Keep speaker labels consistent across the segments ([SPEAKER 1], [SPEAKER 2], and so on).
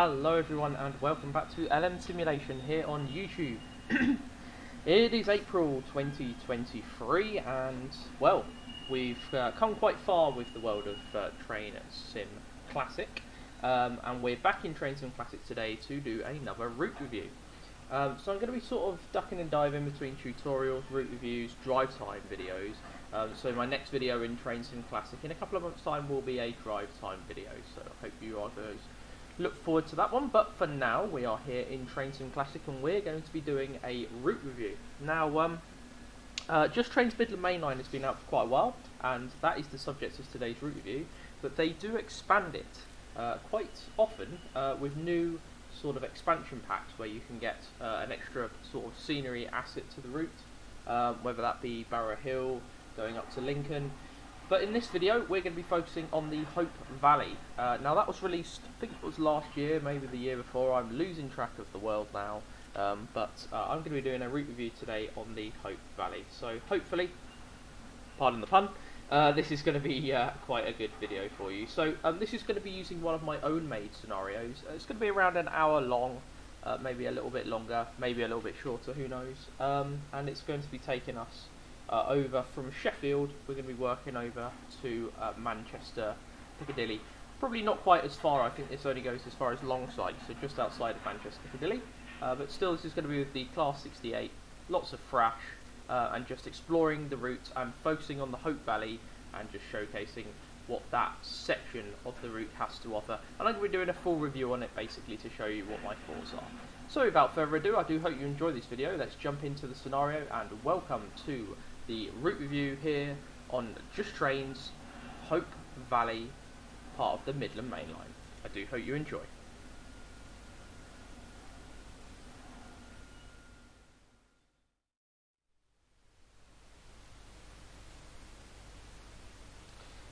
[SPEAKER 1] Hello everyone and welcome back to LM Simulation here on YouTube. It is April 2023 and, well, we've come quite far with the world of Train Sim Classic, and we're back in Train Sim Classic today to do another route review. So I'm going to be sort of ducking and diving between tutorials, route reviews, drive time videos. So my next video in Train Sim Classic in a couple of months' time will be a drive time video, so I hope you are going to look forward to that one. But for now, we are here in Train Sim Classic and we're going to be doing a route review. Now, Just Trains Midland Mainline has been out for quite a while, and that is the subject of today's route review, but they do expand it quite often with new sort of expansion packs where you can get an extra sort of scenery asset to the route, whether that be Barrow Hill, going up to Lincoln. But in this video we're going to be focusing on the Hope Valley. Now that was released, I think it was last year, maybe the year before, I'm losing track of the world now, but I'm going to be doing a route review today on the Hope Valley. So hopefully, pardon the pun, this is going to be quite a good video for you. So this is going to be using one of my own made scenarios. It's going to be around an hour long, maybe a little bit longer, maybe a little bit shorter, who knows, and it's going to be taking us over from Sheffield. We're going to be working over to Manchester, Piccadilly. Probably not quite as far, I think this only goes as far as Longsight, so just outside of Manchester, Piccadilly. But still, this is going to be with the Class 68, lots of thrash, and just exploring the route and focusing on the Hope Valley and just showcasing what that section of the route has to offer. And I'm going to be doing a full review on it basically to show you what my thoughts are. So without further ado, I do hope you enjoy this video. Let's jump into the scenario and welcome to the route review here on Just Trains Hope Valley, part of the Midland Mainline. I do hope you enjoy.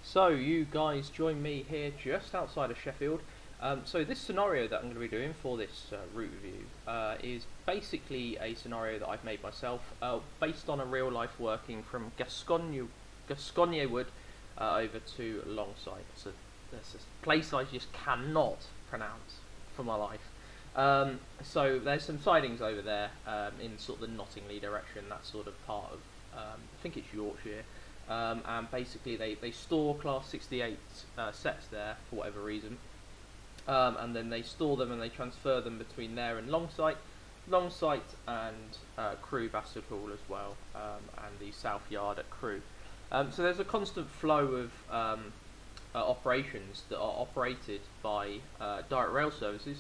[SPEAKER 1] So you guys join me here just outside of Sheffield. So this scenario that I'm going to be doing for this route review is basically a scenario that I've made myself, based on a real life working from Gascogne Wood over to Longsight. So there's this place I just cannot pronounce for my life. So there's some sidings over there in sort of the Nottingley direction, that sort of part of, I think it's Yorkshire. And basically they store Class 68 sets there for whatever reason. And then they store them and they transfer them between there and Longsight and Crewe Bastard Hall as well, and the South Yard at Crewe. So there's a constant flow of operations that are operated by direct rail services,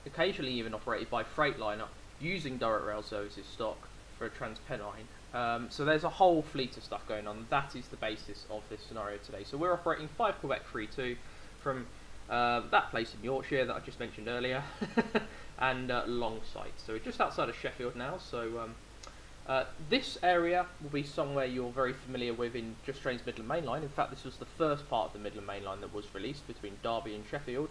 [SPEAKER 1] occasionally even operated by Freightliner, using direct rail services stock for a Transpennine. So there's a whole fleet of stuff going on. That is the basis of this scenario today. So we're operating 5 Quebec 32 from that place in Yorkshire that I just mentioned earlier, and Longsight. So we're just outside of Sheffield now. So this area will be somewhere you're very familiar with in Just Trains Midland Mainline. In fact, this was the first part of the Midland Mainline that was released between Derby and Sheffield.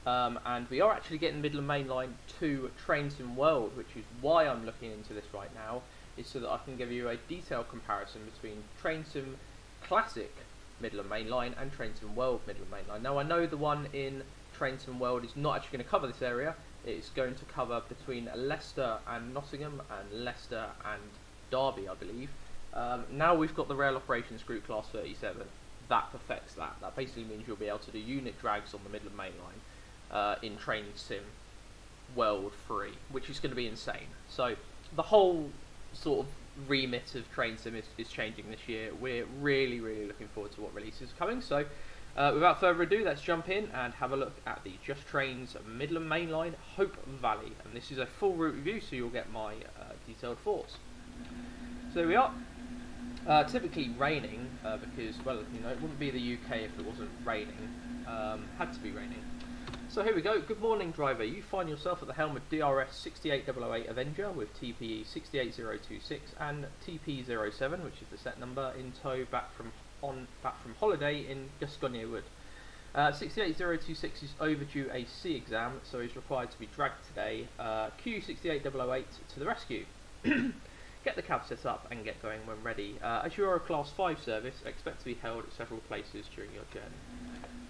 [SPEAKER 1] And we are actually getting Midland Mainline to Train Sim World, which is why I'm looking into this right now, is so that I can give you a detailed comparison between Train Sim Classic Midland Mainline and Train Sim World Midland Mainline. Now I know the one in Train Sim World is not actually going to cover this area. It's going to cover between Leicester and Nottingham and Leicester and Derby, I believe. Now we've got the Rail Operations Group Class 37. That perfects that. That basically means you'll be able to do unit drags on the Midland Mainline in Train Sim World 3, which is going to be insane. So the whole sort of remit of Train Sim is changing this year. We're really looking forward to what releases are coming. So without further ado, let's jump in and have a look at the Just Trains Midland Mainline Hope Valley. And this is a full route review, so you'll get my detailed thoughts. So here we are. Typically raining, because, well, you know, it wouldn't be the UK if it wasn't raining. Had to be raining. So here we go. Good morning, driver. You find yourself at the helm of DRS 68008 Avenger with TPE 68026 and TP07, which is the set number, in tow back from holiday in Gascogne Wood. 68026 is overdue a C exam, so is required to be dragged today. Q68008 to the rescue. Get the cab set up and get going when ready. As you are a Class 5 service, expect to be held at several places during your journey.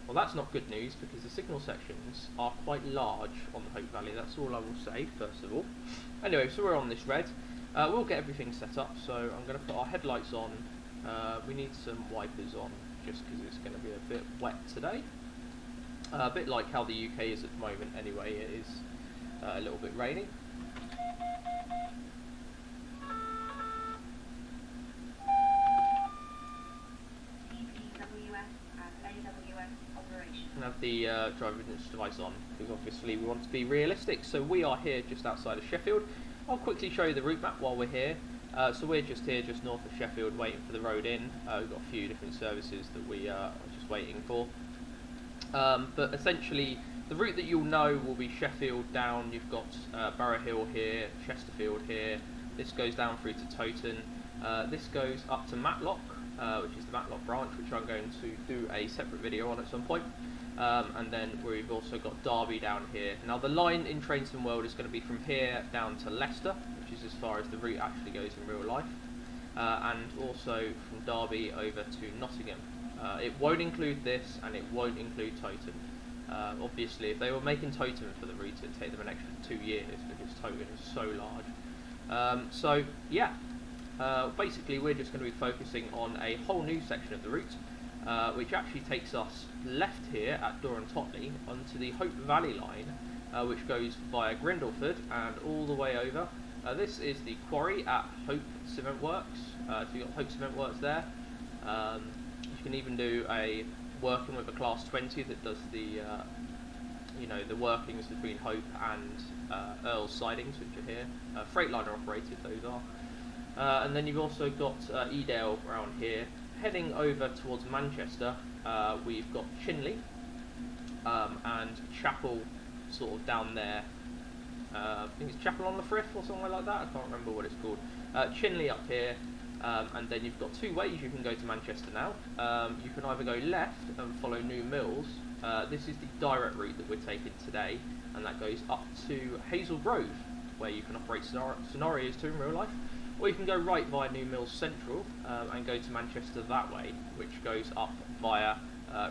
[SPEAKER 1] Well, that's not good news because the signal sections are quite large on the Hope Valley. That's all I will say, first of all. Anyway, so we're on this red. We'll get everything set up. So I'm going to put our headlights on. We need some wipers on just because it's going to be a bit wet today. A bit like how the UK is at the moment anyway. It is a little bit rainy. Have the driver device on because obviously we want to be realistic. So we are here just outside of Sheffield. I'll quickly show you the route map while we're here. So we're just here, just north of Sheffield, waiting for the road in. We've got a few different services that we are just waiting for. But essentially, the route that you'll know will be Sheffield down. You've got Borough Hill here, Chesterfield here. This goes down through to Toton. This goes up to Matlock, which is the Matlock branch, which I'm going to do a separate video on at some point. And then we've also got Derby down here. Now the line in Trainston World is going to be from here down to Leicester, which is as far as the route actually goes in real life, and also from Derby over to Nottingham. It won't include this, and it won't include Toton. Obviously, if they were making Toton for the route, it'd take them an extra 2 years because Toton is so large. So yeah, basically we're just going to be focusing on a whole new section of the route. Which actually takes us left here at Dore and Totley onto the Hope Valley line, which goes via Grindleford and all the way over. This is the quarry at Hope Cement Works. So you've got Hope Cement Works there. You can even do a working with a class 20 that does the the workings between Hope and Earl Sidings, which are here. Freightliner operated, those are. And then you've also got Edale around here. Heading over towards Manchester, we've got Chinley and Chapel sort of down there. I think it's Chapel on the Frith or somewhere like that. I can't remember what it's called. Chinley up here, and then you've got two ways you can go to Manchester now. You can either go left and follow New Mills. This is the direct route that we're taking today, and that goes up to Hazel Grove, where you can operate scenarios to in real life. Or you can go right via New Mills Central and go to Manchester that way, which goes up via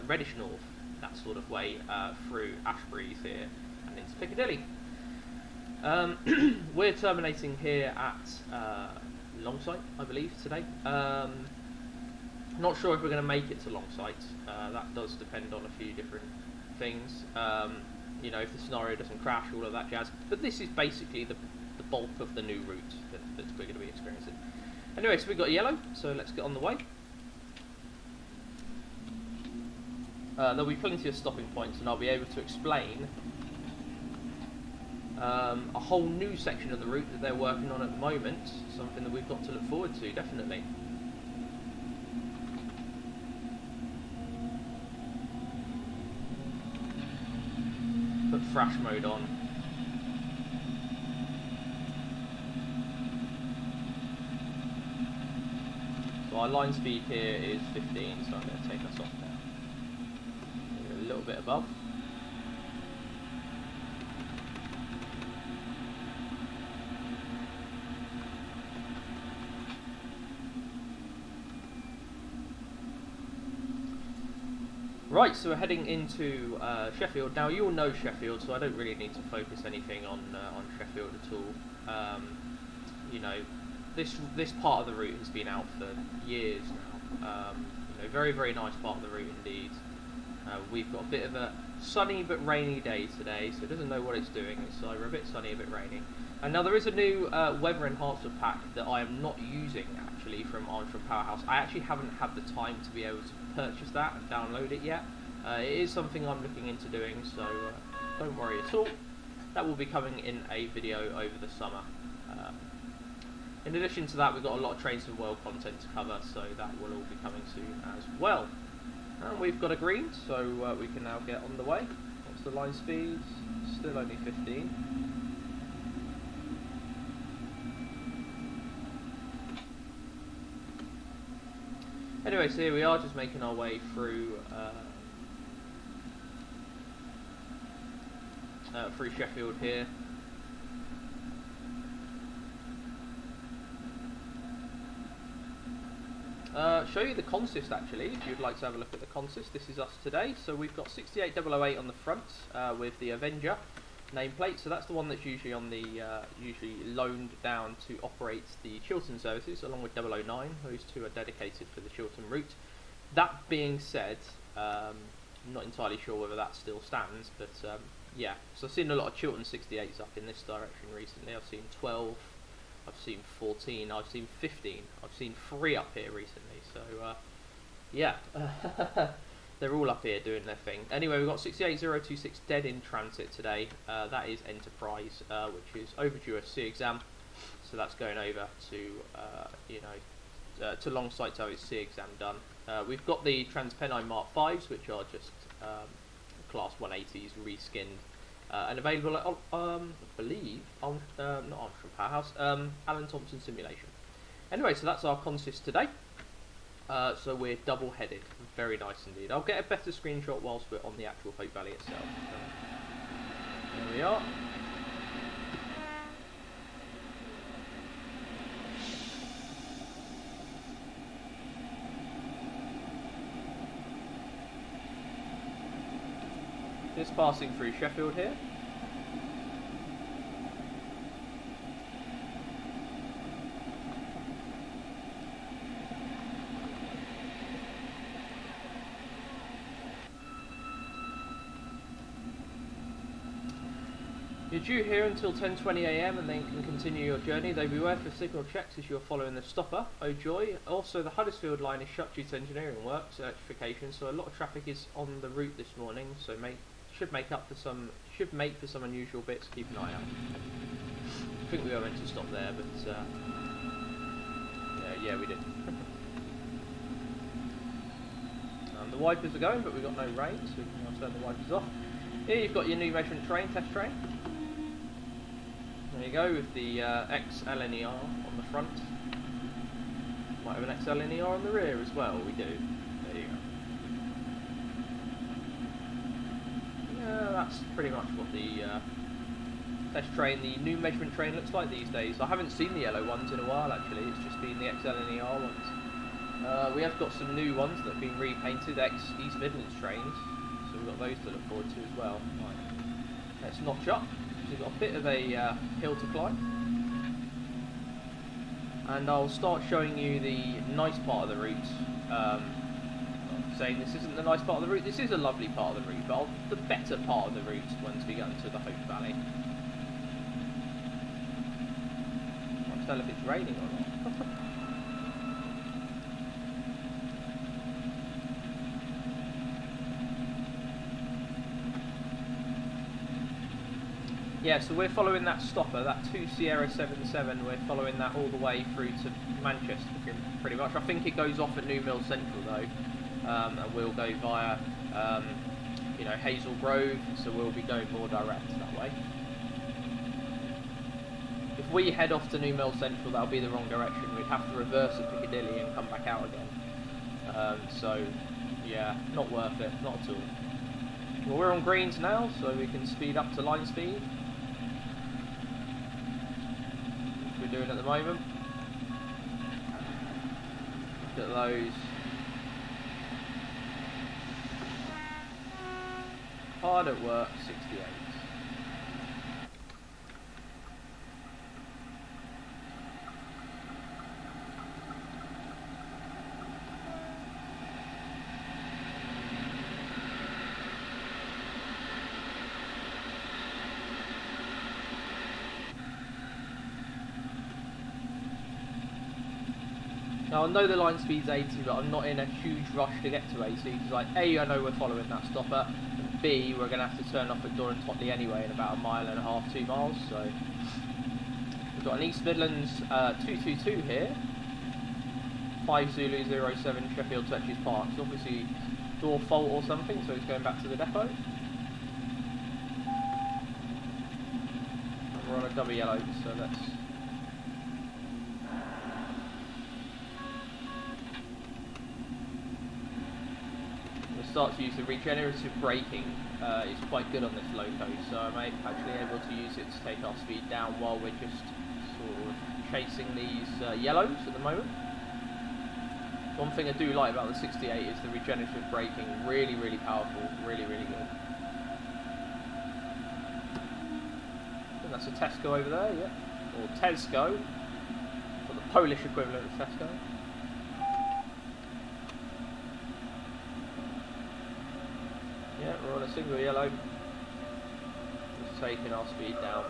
[SPEAKER 1] Reddish North, that sort of way, through Ashbury's here and into Piccadilly. We're terminating here at Longsight, I believe, today. Not sure if we're going to make it to Longsight. That does depend on a few different things. If the scenario doesn't crash, all of that jazz. But this is basically the bulk of the new route that we're going to be experiencing. Anyway, so we've got yellow, so let's get on the way. There'll be plenty of stopping points, and I'll be able to explain a whole new section of the route that they're working on at the moment, something that we've got to look forward to, definitely. Put thrash mode on. So our line speed here is 15, so I'm going to take us off now. A little bit above. Right, so we're heading into Sheffield. Now you'll know Sheffield, so I don't really need to focus anything on Sheffield at all. This part of the route has been out for years now. Very, very nice part of the route indeed. We've got a bit of a sunny but rainy day today, so it doesn't know what it's doing. It's either a bit sunny, a bit rainy. And now there is a new weather enhancer pack that I am not using actually from Armstrong Powerhouse. I actually haven't had the time to be able to purchase that and download it yet. It is something I'm looking into doing, so don't worry at all. That will be coming in a video over the summer. In addition to that, we've got a lot of Trains and World content to cover, so that will all be coming soon as well. And we've got a green, so we can now get on the way. What's the line speed? Still only 15. Anyway, so here we are, just making our way through Sheffield here. show you the consist actually, if you'd like to have a look at the consist. This is us today. So we've got 68008 on the front with the Avenger nameplate. So that's the one that's usually on the usually loaned down to operate the Chiltern services, along with 009. Those two are dedicated for the Chiltern route. That being said, I'm not entirely sure whether that still stands, but yeah. So I've seen a lot of Chiltern 68s up in this direction recently. I've seen 12. I've seen 14, I've seen 15, I've seen 3 up here recently, so yeah, they're all up here doing their thing. Anyway, we've got 68026 dead in transit today. That is Enterprise, which is overdue a C exam, so that's going over to, to Longsight to have its C exam done. We've got the Transpennine Mark 5s, which are just Class 180s reskinned. And available at, I believe, not Armstrong Powerhouse, Alan Thompson Simulation. Anyway, so that's our consist today. So we're double-headed. Very nice indeed. I'll get a better screenshot whilst we're on the actual Hope Valley itself. There we are. Just passing through Sheffield here. You're due here until 10:20 AM and then can continue your journey. Though beware for signal checks as you're following the stopper. Oh joy. Also the Huddersfield line is shut due to engineering works, electrification, so a lot of traffic is on the route this morning, so should make for some unusual bits. Keep an eye out. I think we were meant to stop there, but yeah, we did. The wipers are going, but we've got no rain, so we can now turn the wipers off. Here you've got your new measurement train, test train. There you go, with the XLNER on the front. Might have an XLNER on the rear as well. We do. There you go. That's pretty much what the test train, the new measurement train looks like these days. I haven't seen the yellow ones in a while actually, it's just been the XLNER ones. We have got some new ones that have been repainted, ex-East Midlands trains, so we've got those to look forward to as well. Right. Let's notch up, we've got a bit of a hill to climb. And I'll start showing you the nice part of the route. Saying this isn't the nice part of the route, this is a lovely part of the route, but the better part of the route once we get into the Hope Valley. I can't tell if it's raining or not. Yeah, so we're following that stopper, that 2 Sierra 77, we're following that all the way through to Manchester pretty much. I think it goes off at New Mill Central though. And we'll go via, Hazel Grove, so we'll be going more direct that way. If we head off to New Mill Central, that'll be the wrong direction. We'd have to reverse at Piccadilly and come back out again. So, yeah, not worth it, not at all. Well, we're on greens now, so we can speed up to line speed, which we're doing at the moment. Look at those. Hard at work, 68. Now I know the line speed's 80, but I'm not in a huge rush to get to 80, because like A, I know we're following that stopper, and B, we're going to have to turn off at Dore and Totley anyway in about 1.5 miles, 2 miles, so we've got an East Midlands 222 here, 5 Zulu 07 Sheffield Touches Park. It's obviously door fault or something, so it's going back to the depot. And we're on a double yellow, so let's start to use the regenerative braking. It's quite good on this loco, so I'm actually able to use it to take our speed down while we're just sort of chasing these yellows at the moment. One thing I do like about the 68 is the regenerative braking, really, really powerful, really, really good. And that's a Tesco over there, yeah. Or Tesco, or the Polish equivalent of Tesco. Yeah, we're on a single yellow. Just taking our speed down.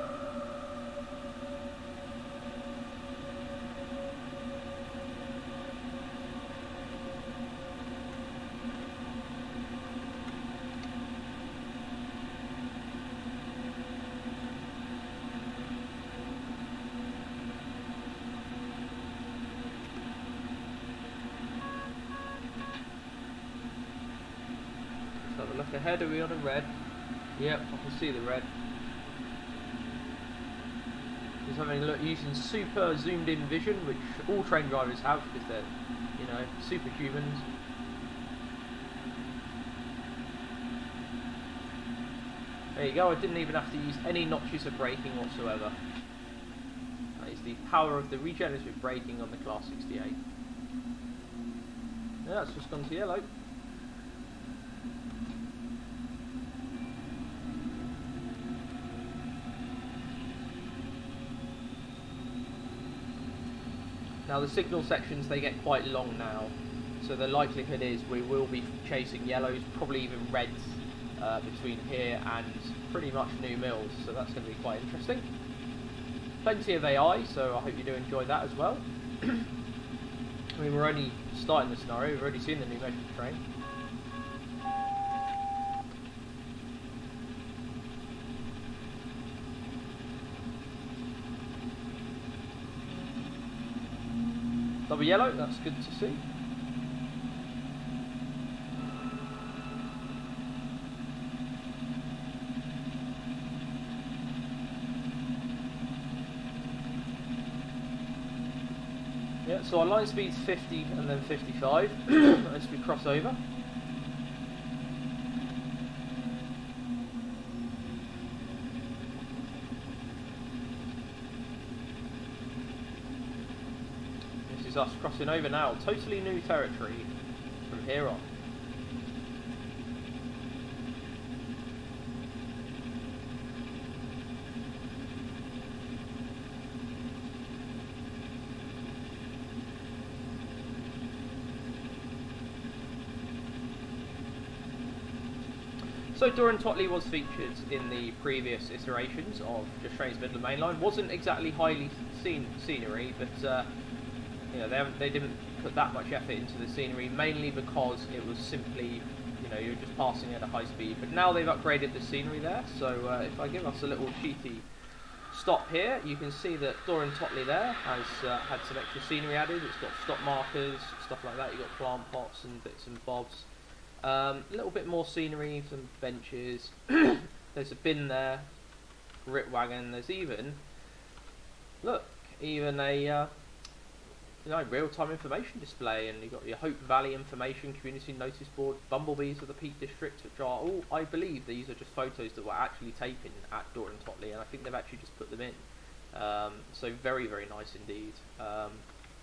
[SPEAKER 1] Have a look ahead, are we on a red? Yep, I can see the red. Just having a look using super zoomed in vision, which all train drivers have because they're, you know, superhumans. There you go, I didn't even have to use any notches of braking whatsoever. That is the power of the regenerative braking on the Class 68. Yeah, it's just gone to yellow. Now the signal sections, they get quite long now, so the likelihood is we will be chasing yellows, probably even reds, between here and pretty much New Mills, so that's going to be quite interesting. Plenty of AI, so I hope you do enjoy that as well. I mean, we're only starting the scenario, we've already seen the new measured train. Double yellow, that's good to see. Yeah, so our line speed's 50 and then 55 as we cross over. Us crossing over now, totally new territory from here on. So Dore and Totley was featured in the previous iterations of Just Trains Midland Mainline. Wasn't exactly highly scenery, but you know, they didn't put that much effort into the scenery, mainly because it was simply, you know, you're just passing at a high speed. But now they've upgraded the scenery there, so if I give us a little cheaty stop here, you can see that Dore and Totley there has had some extra scenery added. It's got stop markers, stuff like that. You've got plant pots and bits and bobs. A little bit more scenery, some benches. There's a bin there, grit wagon. There's even, look, even a you know, real-time information display, and you've got your Hope Valley information community notice board, bumblebees of the Peak District, which are all, I believe these are just photos that were actually taken at Dore and Totley, and I think they've actually just put them in. So very, very nice indeed.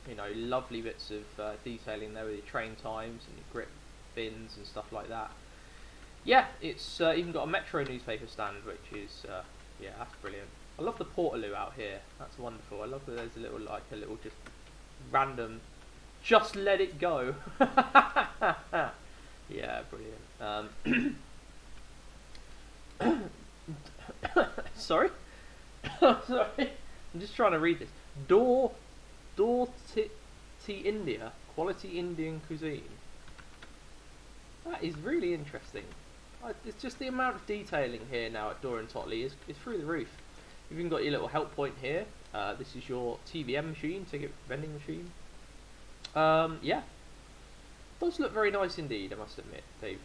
[SPEAKER 1] You know, lovely bits of detailing there with your train times and your grit bins and stuff like that. Yeah, it's even got a Metro newspaper stand, which is, yeah, that's brilliant. I love the Portaloo out here. That's wonderful. I love that there's a little just random, just let it go. Yeah, brilliant. Sorry? Sorry, I'm just trying to read this. Dore India, quality Indian cuisine. That is really interesting. It's just the amount of detailing here now at Dore and Totley is through the roof. You've even got your little help point here. This is your TVM machine, ticket vending machine. Yeah, does look very nice indeed, I must admit. They've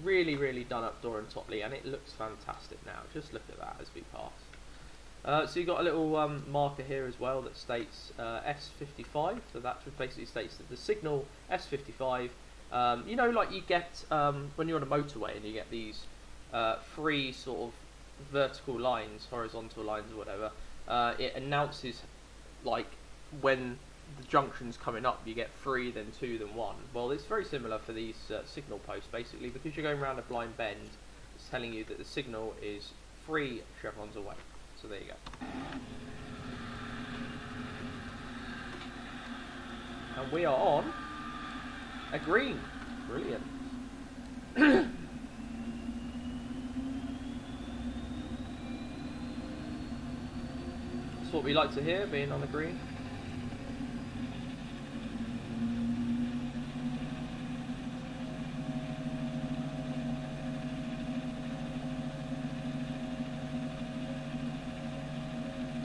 [SPEAKER 1] really, really done up Dore and Totley, and it looks fantastic now. Just look at that as we pass. So you've got a little marker here as well that states S55, so that basically states that the signal S55, you know, like you get when you're on a motorway and you get these three sort of vertical lines, horizontal lines or whatever, it announces like when the junctions coming up, you get 3, then 2, then 1. Well, it's very similar for these signal posts, basically, because you're going around a blind bend. It's telling you that the signal is 3 chevrons away. So there you go. And we are on a green. Brilliant. That's what we like to hear, being on a green.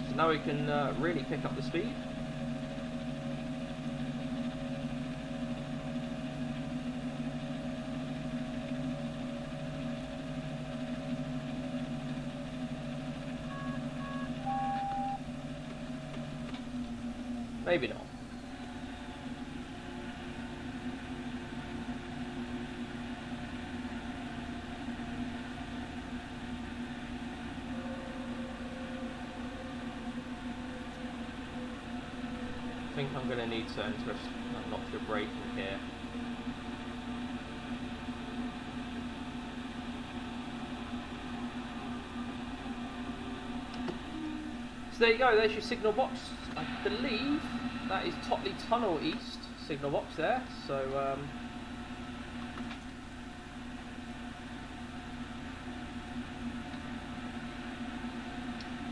[SPEAKER 1] So now we can really pick up the speed. Maybe not. I think I'm going to need to enter a notch of braking here. So there you go, there's your signal box. I believe that is Totley Tunnel East signal box there. So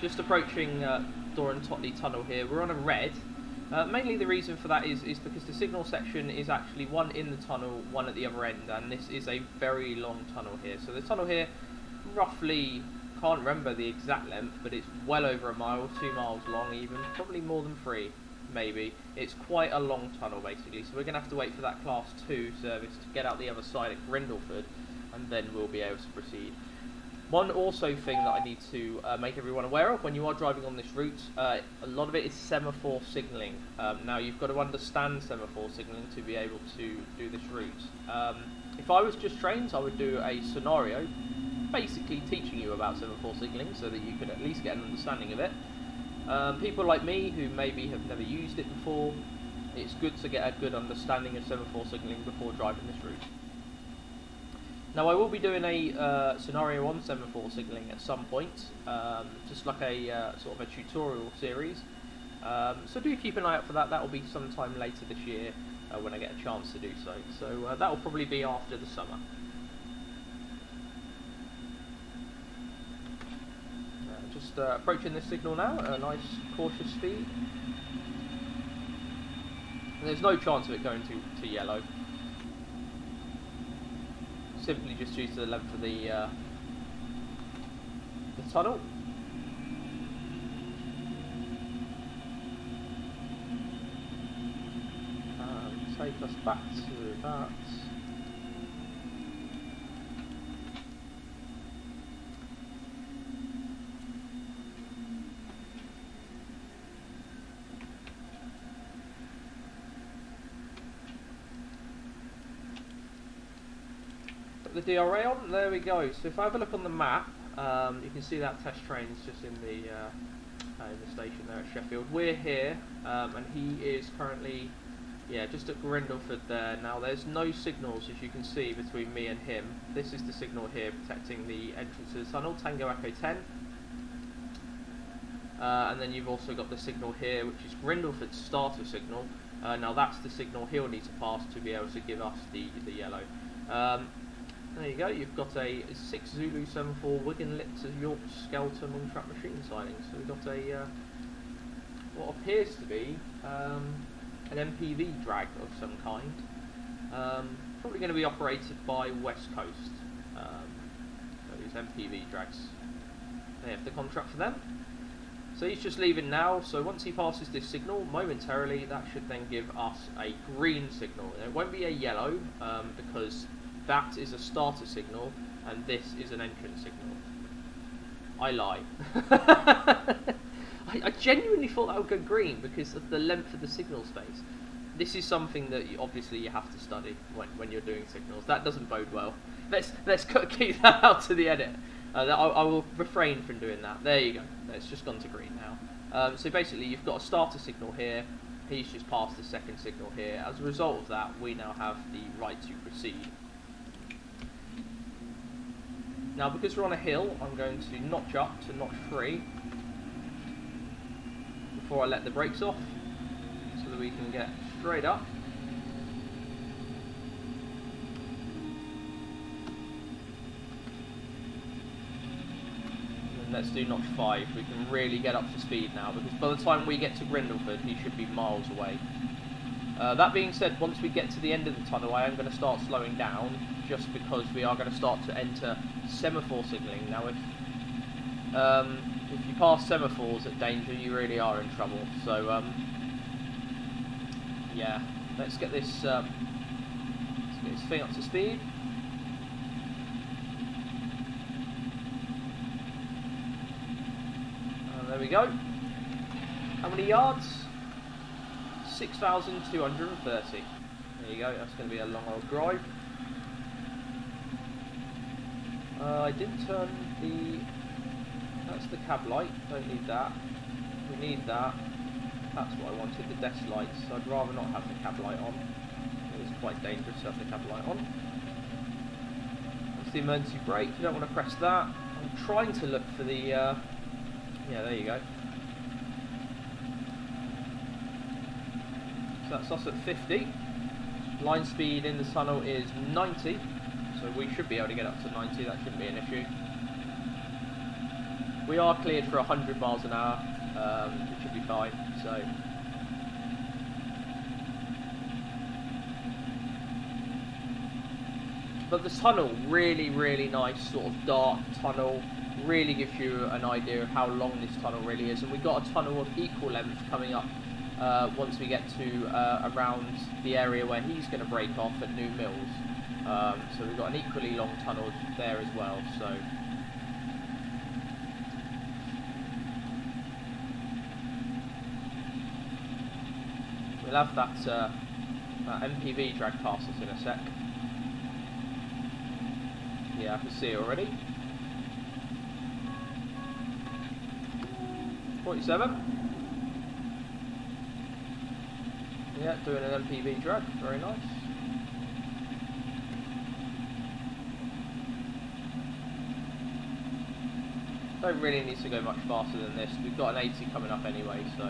[SPEAKER 1] just approaching Dore and Totley Tunnel here. We're on a red. Mainly the reason for that is because the signal section is actually one in the tunnel, one at the other end, and this is a very long tunnel here. So the tunnel here, roughly, can't remember the exact length, but it's well over a mile, 2 miles long even, probably more than 3, maybe. It's quite a long tunnel basically, so we're going to have to wait for that Class 2 service to get out the other side at Grindleford, and then we'll be able to proceed. One also thing that I need to make everyone aware of when you are driving on this route, a lot of it is semaphore signalling. Now you've got to understand semaphore signalling to be able to do this route. If I was Just Trains, I would do a scenario basically teaching you about semaphore signalling so that you could at least get an understanding of it. People like me who maybe have never used it before, it's good to get a good understanding of semaphore signalling before driving this route. Now I will be doing a scenario on semaphore signalling at some point, just like a sort of a tutorial series. So do keep an eye out for that. That will be sometime later this year when I get a chance to do so. So that will probably be after the summer. Just approaching this signal now at a nice cautious speed. And there's no chance of it going to yellow. Simply just due to the length of the tunnel. Take us back to that. The DRA on, there we go. So if I have a look on the map, you can see that test train's just in the station there at Sheffield. We're here, and he is currently, just at Grindleford there. Now there's no signals, as you can see, between me and him. This is the signal here protecting the entrance to the tunnel, Tango Echo 10. And then you've also got the signal here, which is Grindleford's starter signal. Now that's the signal he'll need to pass to be able to give us the yellow. There you go, you've got a 6 Zulu 74 Wigan lit to York Skelton on track machine siding. So we've got a what appears to be an MPV drag of some kind. Probably going to be operated by West Coast. So these MPV drags, they have the contract for them. So he's just leaving now, so once he passes this signal, momentarily, that should then give us a green signal. It won't be a yellow, because that is a starter signal, and this is an entrance signal. I lie. I genuinely thought that would go green because of the length of the signal space. This is something that obviously you have to study when you're doing signals. That doesn't bode well. Let's keep that out to the edit. I will refrain from doing that. There you go. It's just gone to green now. So basically you've got a starter signal here, He's just passed the second signal here. As a result of that, we now have the right to proceed. Now, because we're on a hill, I'm going to notch up to notch 3 before I let the brakes off, so that we can get straight up. And let's do notch 5. We can really get up to speed now, because by the time we get to Grindleford, he should be miles away. That being said, once we get to the end of the tunnel, I am going to start slowing down, just because we are going to start to enter semaphore signalling. Now, if you pass semaphores at danger, you really are in trouble. So, yeah, let's get this thing up to speed. And there we go. How many yards? 6,230. There you go, that's going to be a long old drive. I didn't turn the... That's the cab light, don't need that. We need that. That's what I wanted, the desk lights. So I'd rather not have the cab light on. It's quite dangerous to have the cab light on. That's the emergency brake, you don't want to press that. I'm trying to look for the... yeah, there you go. So that's us at 50. Line speed in the tunnel is 90, so we should be able to get up to 90, that shouldn't be an issue. We are cleared for 100 miles an hour, which should be fine, so... But the tunnel, really, really nice, sort of dark tunnel, really gives you an idea of how long this tunnel really is. And we've got a tunnel of equal length coming up once we get to around the area where he's going to break off at New Mills. So we've got an equally long tunnel there as well. So we'll have that MPV drag past us in a sec. Yeah, I can see it already. 47. Yeah, doing an MPV drag, very nice. Don't really need to go much faster than this. We've got an 80 coming up anyway, so.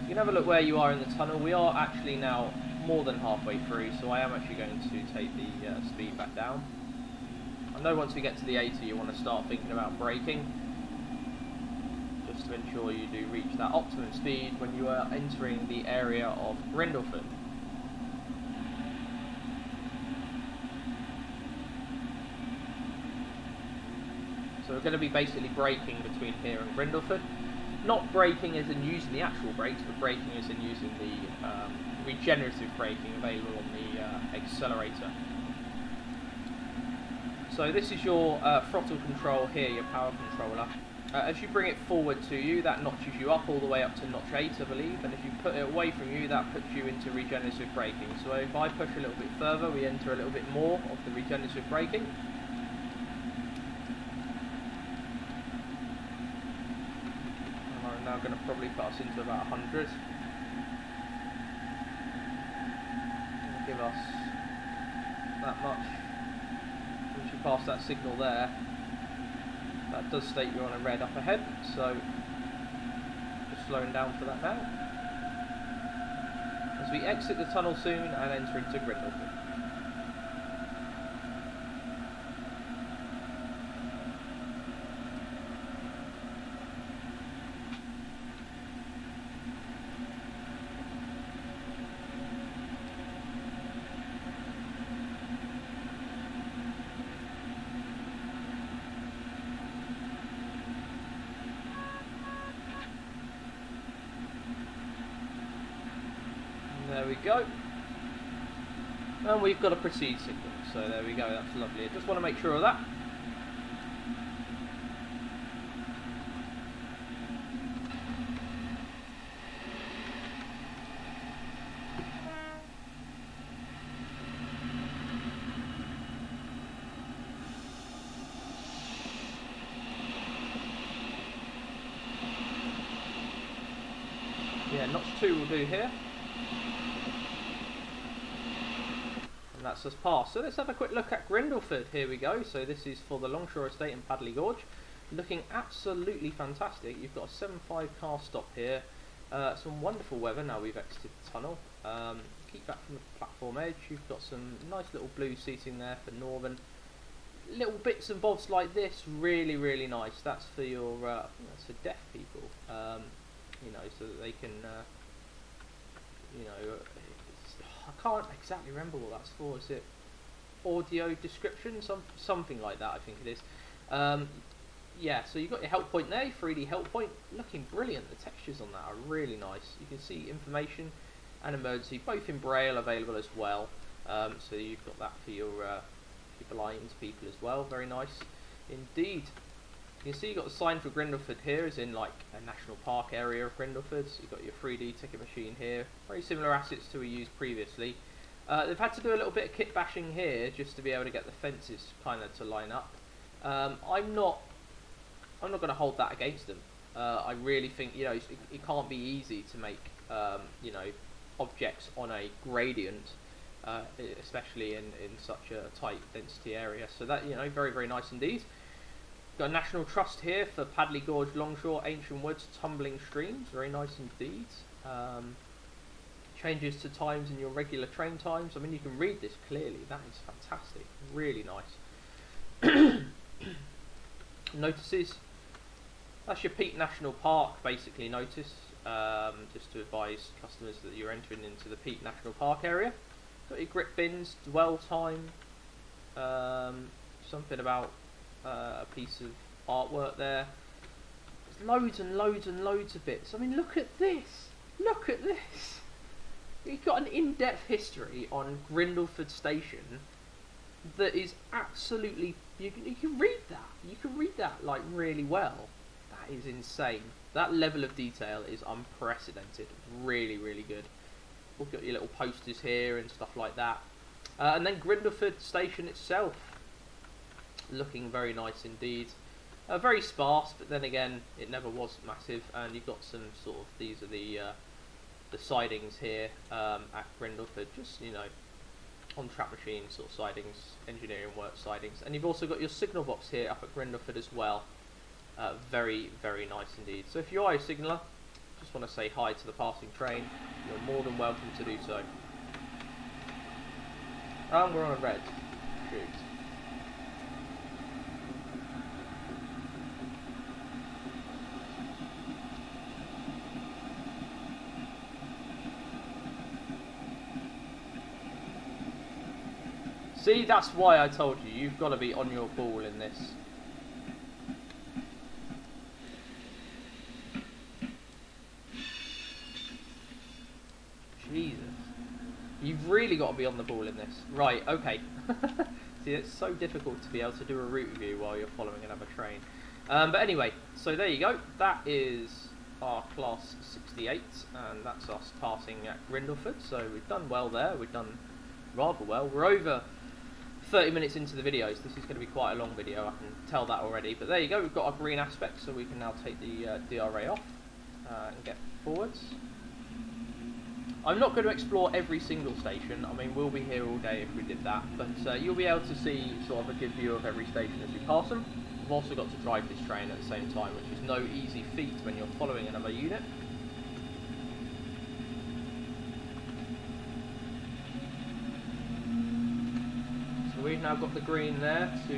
[SPEAKER 1] You can have a look where you are in the tunnel. We are actually now more than halfway through, so I am actually going to take the speed back down. I know once we get to the 80 you want to start thinking about braking, just to ensure you do reach that optimum speed when you are entering the area of Grindleford. So we're going to be basically braking between here and Grindleford. Not braking as in using the actual brakes, but braking as in using the regenerative braking available on the accelerator. So this is your throttle control here, your power controller. As you bring it forward to you, that notches you up all the way up to notch 8, I believe, and if you put it away from you, that puts you into regenerative braking. So if I push a little bit further, we enter a little bit more of the regenerative braking. I'm now going to probably put us into about 100. Give us that much. Once you pass that signal there, that does state you're on a red up ahead, so just slowing down for that now. As we exit the tunnel soon and enter into Grindleford. There we go. And we've got a proceed signal, so there we go, that's lovely. I just want to make sure of that. notch 2 will do here. And that's us passed. So let's have a quick look at Grindleford. Here we go. So this is for the Longshore Estate in Padley Gorge. Looking absolutely fantastic. You've got a 7.5 car stop here. Some wonderful weather now we've exited the tunnel. Keep back from the platform edge. You've got some nice little blue seating there for Northern. Little bits and bobs like this, really nice. That's for your, I think that's for deaf people. You know, so that they can, you know, I can't exactly remember what that's for. Is it audio description? Something like that, I think it is. Yeah, so you've got your help point there, 3D help point, looking brilliant. The textures on that are really nice. You can see information and emergency, both in Braille available as well. So you've got that for your blind people as well. Very nice indeed. You can see you've got the sign for Grindleford here, is in like a national park area of Grindleford. So you've got your 3D ticket machine here. Very similar assets to we used previously. They've had to do a little bit of kit bashing here just to be able to get the fences kind of to line up. I'm not going to hold that against them. I really think, you know, it can't be easy to make, you know, objects on a gradient, especially in such a tight density area. So that, you know, very nice indeed. Got a National Trust here for Padley Gorge, Longshore, Ancient Woods, Tumbling Streams. Very nice indeed. Changes to times in your regular train times. I mean, you can read this clearly. That is fantastic. Really nice. Notices. That's your Peak National Park, basically, notice. Just to advise customers that you're entering into the Peak National Park area. Got your grip bins, dwell time. Something about a piece of artwork there. There's loads and loads of bits. I mean, look at this. Look at this. You've got an in-depth history on Grindleford Station that is absolutely... You can read that. You can read that, like, really well. That is insane. That level of detail is unprecedented. Really good. We've got your little posters here and stuff like that. And then Grindleford Station itself. Looking very nice indeed. Very sparse, but then again, it never was massive. And you've got some sort of... These are the sidings here at Grindleford. Just, you know, on-track machine sort of sidings, engineering work sidings. And you've also got your signal box here up at Grindleford as well. Very nice indeed. So if you are a signaller, just want to say hi to the passing train, you're more than welcome to do so. And we're on a red. Shoot. See, that's why I told you, you've got to be on your ball in this. Jesus. You've really got to be on the ball in this. Right, okay. See, it's so difficult to be able to do a route review while you're following another train. But anyway, so there you go. That is our Class 68, and that's us passing at Grindleford. So we've done well there. We've done rather well. We're over 30 minutes into the videos. This is going to be quite a long video, I can tell that already. But there you go, we've got our green aspect, so we can now take the DRA off and get forwards. I'm not going to explore every single station. I mean, we'll be here all day if we did that. But you'll be able to see sort of a good view of every station as we pass them. We've also got to drive this train at the same time, which is no easy feat when you're following another unit. We've now got the green there to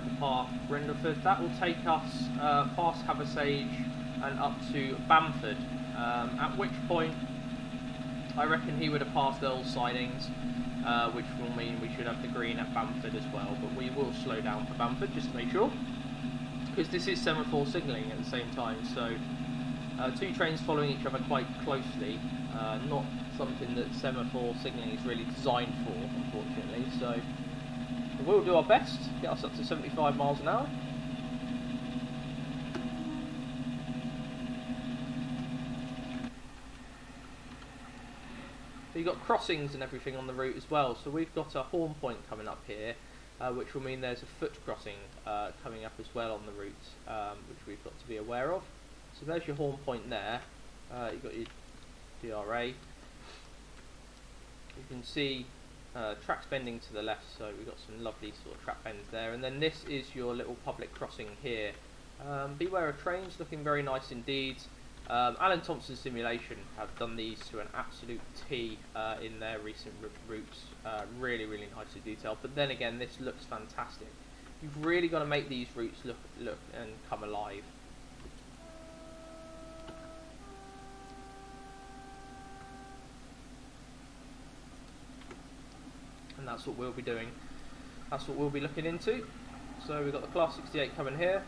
[SPEAKER 1] depart Grindleford. That will take us past Haversage and up to Bamford, at which point I reckon he would have passed Earl Sidings, which will mean we should have the green at Bamford as well, but we will slow down for Bamford just to make sure, because this is semaphore signalling at the same time, so two trains following each other quite closely, not something that semaphore signalling is really designed for, unfortunately, so we'll do our best, get us up to 75 miles an hour. So you've got crossings and everything on the route as well, so we've got a horn point coming up here, which will mean there's a foot crossing coming up as well on the route, which we've got to be aware of. So there's your horn point there. You've got your DRA. You can see tracks bending to the left, so we've got some lovely sort of track bends there. And then this is your little public crossing here. Beware of trains, looking very nice indeed. Alan Thompson Simulation have done these to an absolute T in their recent routes. Really, really nicely detailed. But then again, this looks fantastic. You've really got to make these routes look and come alive. And that's what we'll be doing. That's what we'll be looking into. So we've got the Class 68 coming here.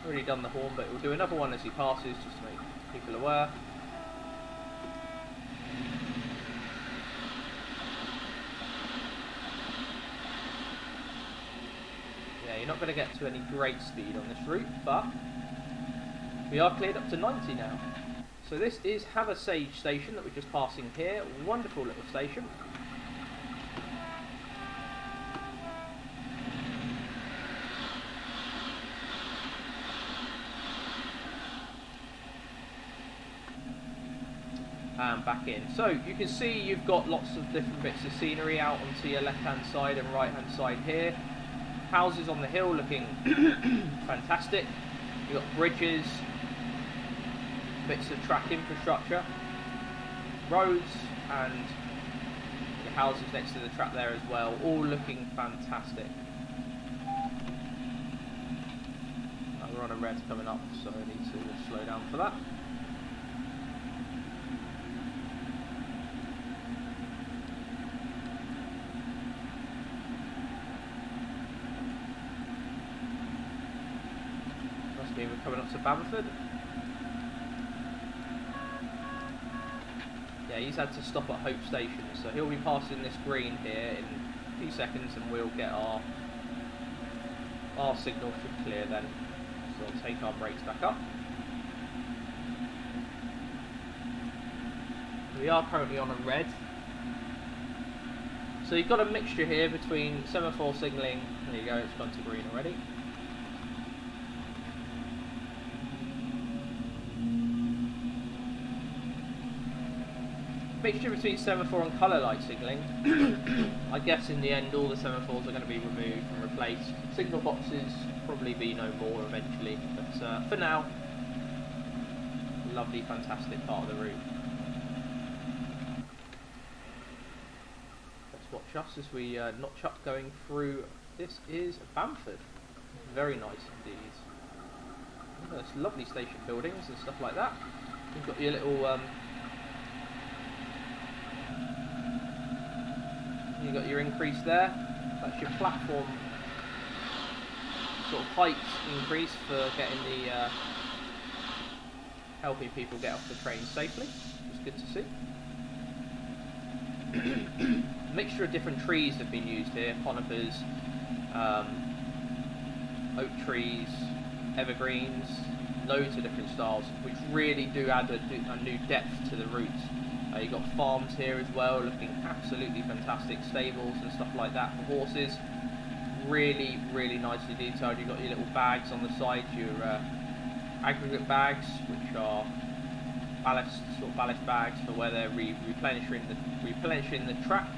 [SPEAKER 1] Already done the horn, but we'll do another one as he passes, just to make people aware. Yeah, you're not going to get to any great speed on this route, but we are cleared up to 90 now. So this is Hathersage Station that we're just passing here. Wonderful little station. And back in. So you can see you've got lots of different bits of scenery out onto your left hand side and right hand side here. Houses on the hill looking fantastic. You've got bridges, bits of track infrastructure, roads, and your houses next to the track there as well, all looking fantastic. We're on a red coming up, so I need to slow down for that. Must mean we're coming up to Bamford. Yeah, he's had to stop at Hope Station, so he'll be passing this green here in a few seconds, and we'll get our signal should clear then. So I'll take our brakes back up. We are currently on a red. So you've got a mixture here between semaphore signalling. There you go, it's gone to green already. Mixture between semaphore and colour light signalling. I guess in the end all the semaphores are going to be removed and replaced. Signal boxes probably be no more eventually, but for now, lovely, fantastic part of the route. Let's watch us as we notch up going through. This is Bamford. Very nice indeed. There's lovely station buildings and stuff like that. You've got your little you've got your increase there. That's your platform sort of height increase for getting the helping people get off the train safely. It's good to see. Mixture of different trees have been used here: conifers, oak trees, evergreens, loads of different styles, which really do add a new depth to the route. You've got farms here as well, looking absolutely fantastic, stables and stuff like that for horses. Really, really nicely detailed. You've got your little bags on the side, your aggregate bags, which are ballast bags for where they're replenishing the track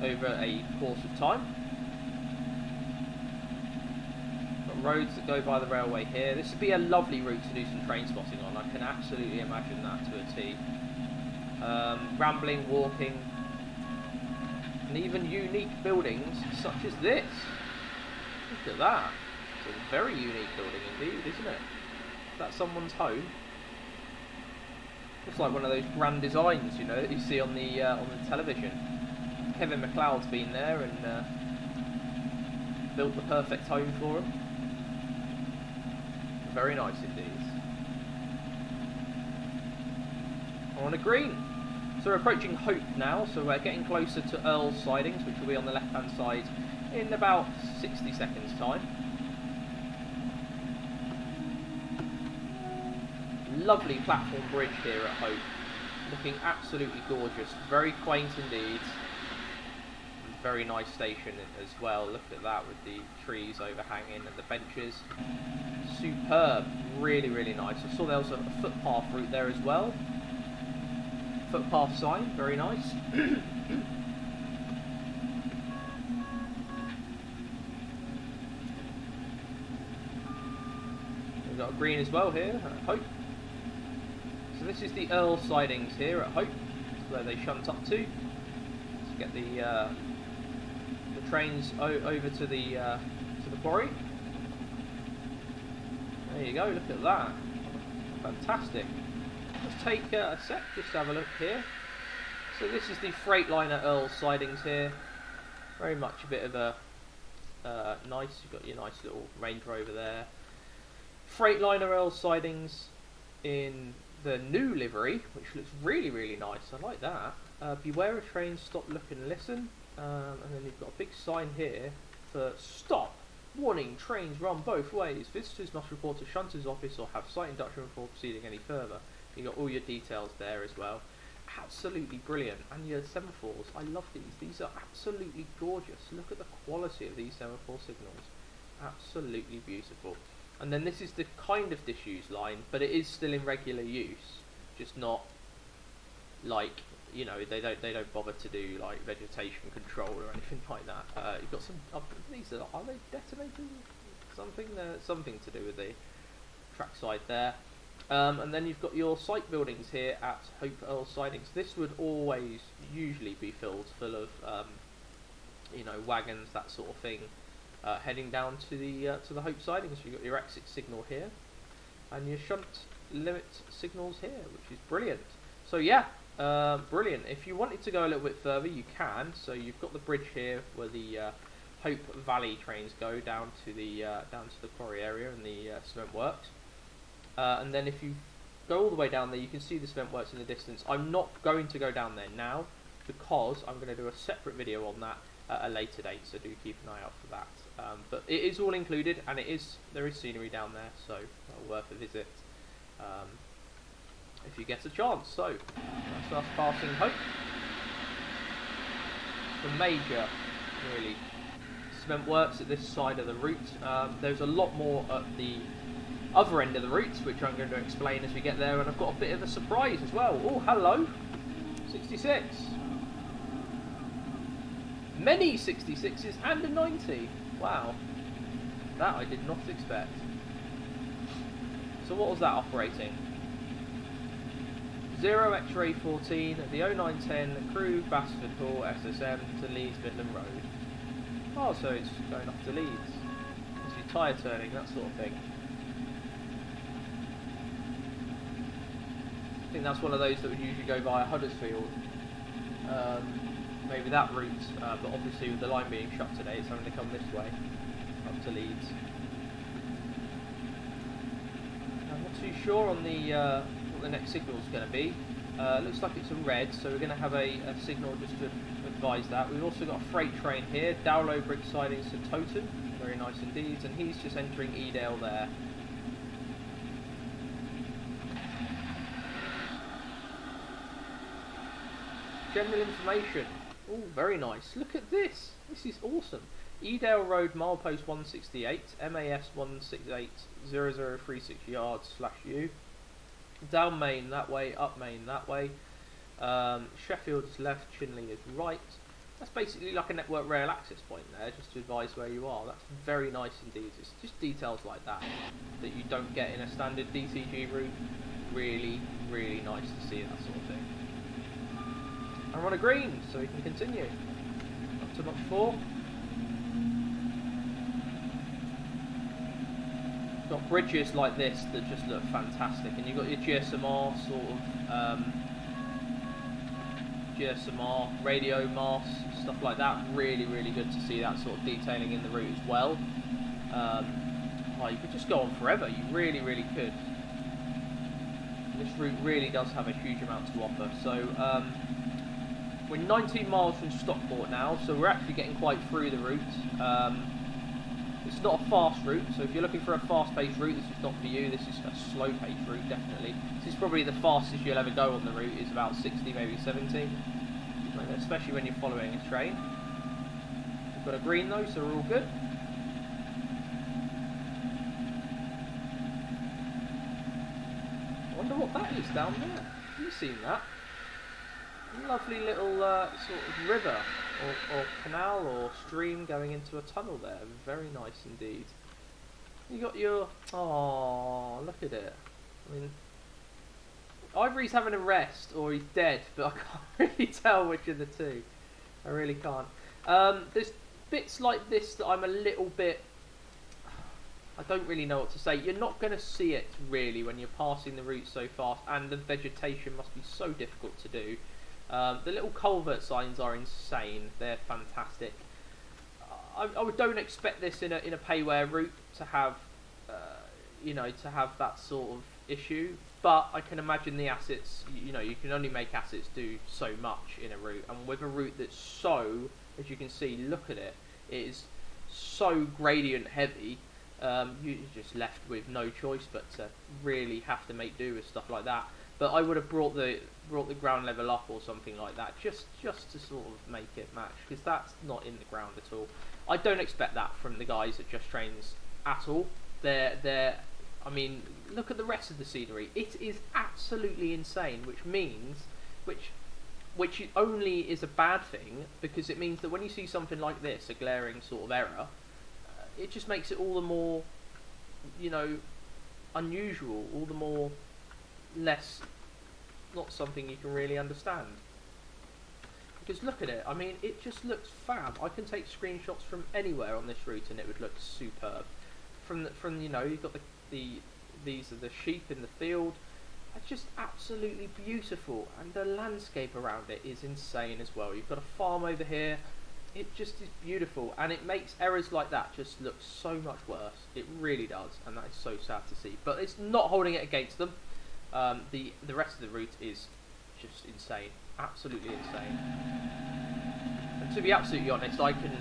[SPEAKER 1] over a course of time. Got roads that go by the railway here. This would be a lovely route to do some train spotting on. I can absolutely imagine that to a T. Rambling, walking, and even unique buildings such as this. Look at that. It's a very unique building indeed, isn't it? That's someone's home. Looks like one of those grand designs, you know, that you see on the television. Kevin MacLeod's been there and built the perfect home for him. Very nice indeed. On a green. So we're approaching Hope now, so we're getting closer to Earl Sidings, which will be on the left hand side in about 60 seconds time. Lovely platform bridge here at Hope, looking absolutely gorgeous, very quaint indeed. Very nice station as well. Look at that with the trees overhanging and the benches. superb, really, really nice. I saw there was a footpath route there as well. Footpath sign, very nice. We've got a green as well here at Hope. So this is the Earl Sidings here at Hope, where they shunt up to get the trains over to the quarry. There you go, look at that, fantastic. Let's take a sec, just have a look here. So this is the Freightliner Earl Sidings here, very much a bit of a nice, you've got your nice little Range Rover there. Freightliner Earl Sidings in the new livery, which looks really, really nice, I like that. Beware of trains, stop, look and listen. And then you've got a big sign here for stop. Warning, trains run both ways. Visitors must report to shunter's office or have sight induction before proceeding any further. You've got all your details there as well. Absolutely brilliant. And your semaphores, I love these. These are absolutely gorgeous. Look at the quality of these semaphore signals. Absolutely beautiful. And then this is the kind of disused line, but it is still in regular use. Just not like, you know, they don't bother to do like vegetation control or anything like that. You've got some. These are they detonators? Something to do with the trackside there. And then you've got your site buildings here at Hope Earl Sidings. This would always usually be full of you know, wagons, that sort of thing, heading down to the Hope Sidings. You've got your exit signal here, and your shunt limit signals here, which is brilliant. So yeah. Brilliant. If you wanted to go a little bit further, you can. So you've got the bridge here where the Hope Valley trains go down to the quarry area and the cement works. And then if you go all the way down there, you can see the cement works in the distance. I'm not going to go down there now because I'm going to do a separate video on that at a later date. So do keep an eye out for that. But it is all included, and there is scenery down there, so worth a visit. If you get a chance. So that's us passing Hope. The major, really, cement works at this side of the route. There's a lot more at the other end of the route, which I'm going to explain as we get there, and I've got a bit of a surprise as well. Oh, hello, 66. Many 66s and a 90. Wow, that I did not expect. So what was that operating? 0 X-ray 14, the 0910 Crewe Bamford Hall SSM to Leeds Midland Road. Oh, so it's going off to Leeds. It's your tyre turning, that sort of thing. I think that's one of those that would usually go via Huddersfield. Maybe that route, but obviously with the line being shut today, it's having to come this way, up to Leeds. I'm not too sure on the the next signal is going to be. Looks like it's a red, so we're going to have a signal just to advise that. We've also got a freight train here, Dowlow Brick Sidings to Toton, very nice indeed, and he's just entering Edale there. General information, oh very nice, look at this, this is awesome. Edale Road, milepost 168, MAS 1680036 yards /U. Down Main that way, up Main that way. Sheffield is left, Chinley is right. That's basically like a network rail access point there, just to advise where you are. That's very nice indeed. It's just details like that that you don't get in a standard DCG route. Really, really nice to see that sort of thing. And we're on a green, so we can continue. Not too much for. Got bridges like this that just look fantastic, and you've got your GSMR sort of GSMR radio masts, stuff like that. Really, really good to see that sort of detailing in the route as well. Oh, you could just go on forever. You really, really could. This route really does have a huge amount to offer. So we're 19 miles from Stockport now, so we're actually getting quite through the route. It's not a fast route, so if you're looking for a fast-paced route, this is not for you. This is a slow-paced route, definitely. This is probably the fastest you'll ever go on the route, is about 60, maybe 70, especially when you're following a train. We've got a green though, so we're all good. is down there. Have you seen that? Lovely little sort of river or canal or stream going into a tunnel there. Very nice indeed. You got your... Oh, look at it. I mean, either he's having a rest or he's dead, but I can't really tell which of the two. I really can't. There's bits like this that I'm a little bit... I don't really know what to say. You're not going to see it really when you're passing the route so fast, and the vegetation must be so difficult to do. The little culvert signs are insane. They're fantastic. I don't expect this in a payware route to have, to have that sort of issue. But I can imagine the assets. You can only make assets do so much in a route, and with a route that's so, as you can see, look at it, it is so gradient heavy. You're just left with no choice but to really have to make do with stuff like that. But I would have brought the ground level up or something like that, just to sort of make it match, because that's not in the ground at all. I don't expect that from the guys at Just Trains at all. I mean, look at the rest of the scenery. It is absolutely insane, which only is a bad thing, because it means that when you see something like this, a glaring sort of error, it just makes it all the more, unusual, all the more less, not something you can really understand. Because look at it, I mean, it just looks fab. I can take screenshots from anywhere on this route and it would look superb. From you've got these are the sheep in the field. It's just absolutely beautiful, and the landscape around it is insane as well. You've got a farm over here. It just is beautiful, and it makes errors like that just look so much worse. It really does, and that is so sad to see. But it's not holding it against them. The rest of the route is just insane, absolutely insane. And to be absolutely honest, I can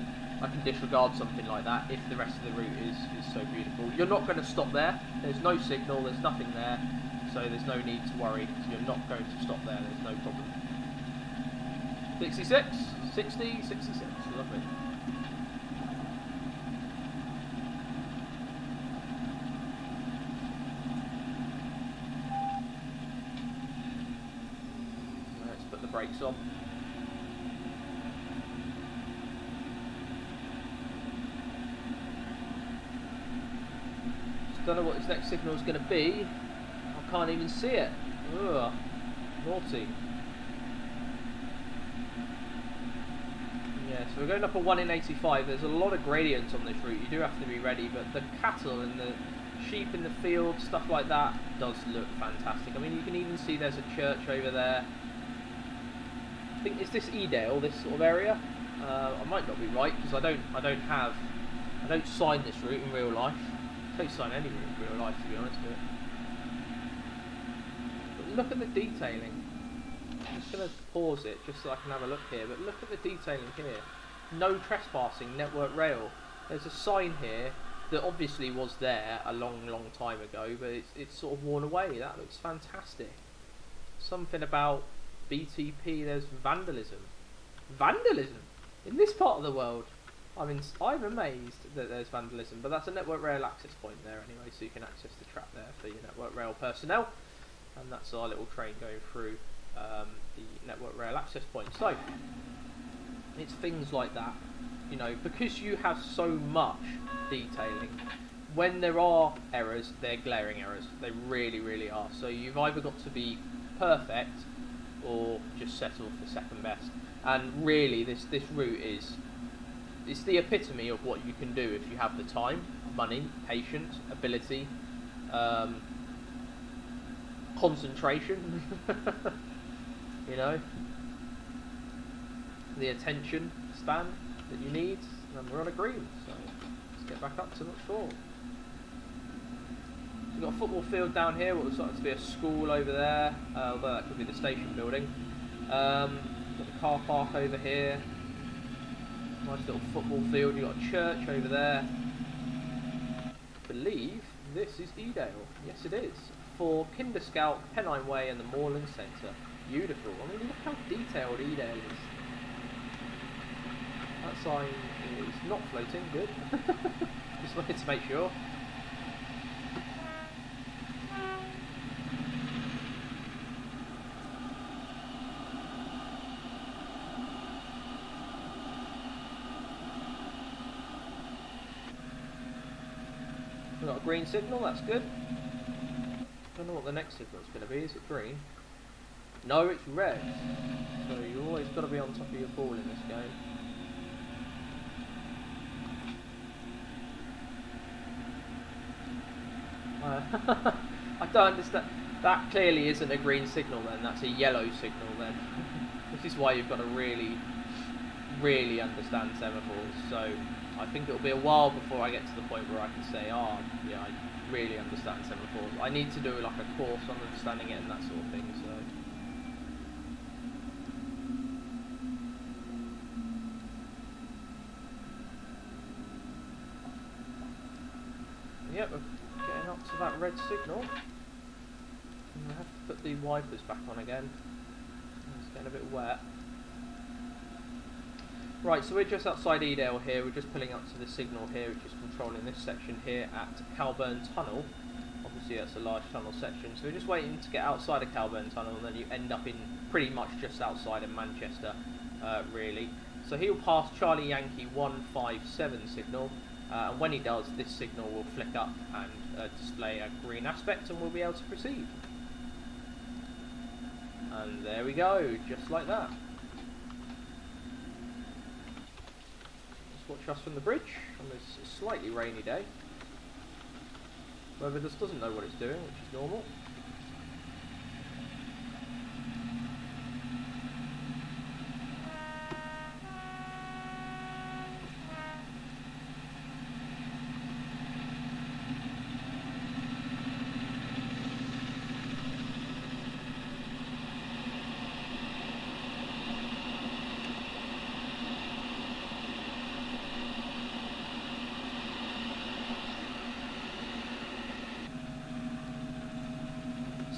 [SPEAKER 1] disregard something like that if the rest of the route is so beautiful. You're not going to stop there. There's no signal. There's nothing there, so there's no need to worry. You're not going to stop there. There's no problem. 66, 60, 66. Lovely. Let's put the brakes on. Just don't know what this next signal is going to be. I can't even see it. Ugh, naughty. Yeah, so we're going up a 1 in 85. There's a lot of gradients on this route. You do have to be ready, but the cattle and the sheep in the field, stuff like that, does look fantastic. I mean, you can even see there's a church over there. I think, is this Edale, this sort of area? I might not be right, because I don't sign this route in real life. I don't sign any route in real life, to be honest with it. But look at the detailing. I'm just going to pause it just so I can have a look here, but look at the detailing here. No trespassing, network rail. There's a sign here that obviously was there a long time ago, but it's sort of worn away. That looks fantastic. Something about BTP, there's vandalism. Vandalism? In this part of the world? I'm amazed that there's vandalism, but that's a network rail access point there anyway, so you can access the track there for your network rail personnel. And that's our little train going through the network rail access point. So it's things like that, because you have so much detailing, when there are errors, they're glaring errors. They really are. So you've either got to be perfect or just settle for second best. And really, this route it's the epitome of what you can do if you have the time, money, patience, ability, concentration. The attention span that you need, and we're on a green, so let's get back up to the floor. So we've got a football field down here, what looks like to be a school over there, although that could be the station building. Got the car park over here, nice little football field. You've got a church over there. I believe this is Edale, yes it is, for Kinder Scout, Pennine Way and the Moorland Centre. Beautiful. I mean, look how detailed Edale is. That sign is not floating, good. Just wanted to make sure. green signal, that's good. Don't know what the next signal's going to be. Is it green? No, it's red. So you always got to be on top of your ball in this game. I don't understand. That clearly isn't a green signal then. That's a yellow signal then. This is why you've got to really understand semaphores. So I think it'll be a while before I get to the point where I can say, oh yeah, I really understand semaphores. I need to do like a course on understanding it and that sort of thing. So. Yep, we're getting up to that red signal. And I have to put the wipers back on again. It's getting a bit wet. Right, so we're just outside Edale here. We're just pulling up to the signal here, which is controlling this section here at Cowburn Tunnel. Obviously that's a large tunnel section, so we're just waiting to get outside of Cowburn Tunnel, and then you end up in pretty much just outside of Manchester, really. So he'll pass Charlie Yankee 157 signal, and when he does, this signal will flick up and display a green aspect, and we'll be able to proceed. And there we go, just like that. Let's watch us from the bridge on this slightly rainy day. Weather just doesn't know what it's doing, which is normal.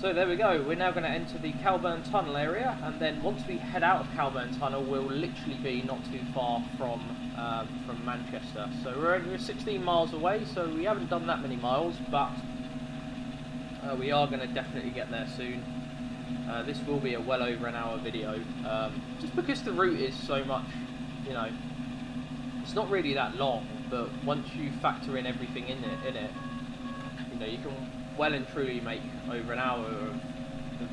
[SPEAKER 1] So there we go, we're now going to enter the Cowburn Tunnel area, and then once we head out of Cowburn Tunnel we'll literally be not too far from Manchester. So we're 16 miles away, so we haven't done that many miles, but we are going to definitely get there soon. This will be a well over an hour video, just because the route is so much, you know, it's not really that long, but once you factor in everything in it, you know, you can well and truly make over an hour of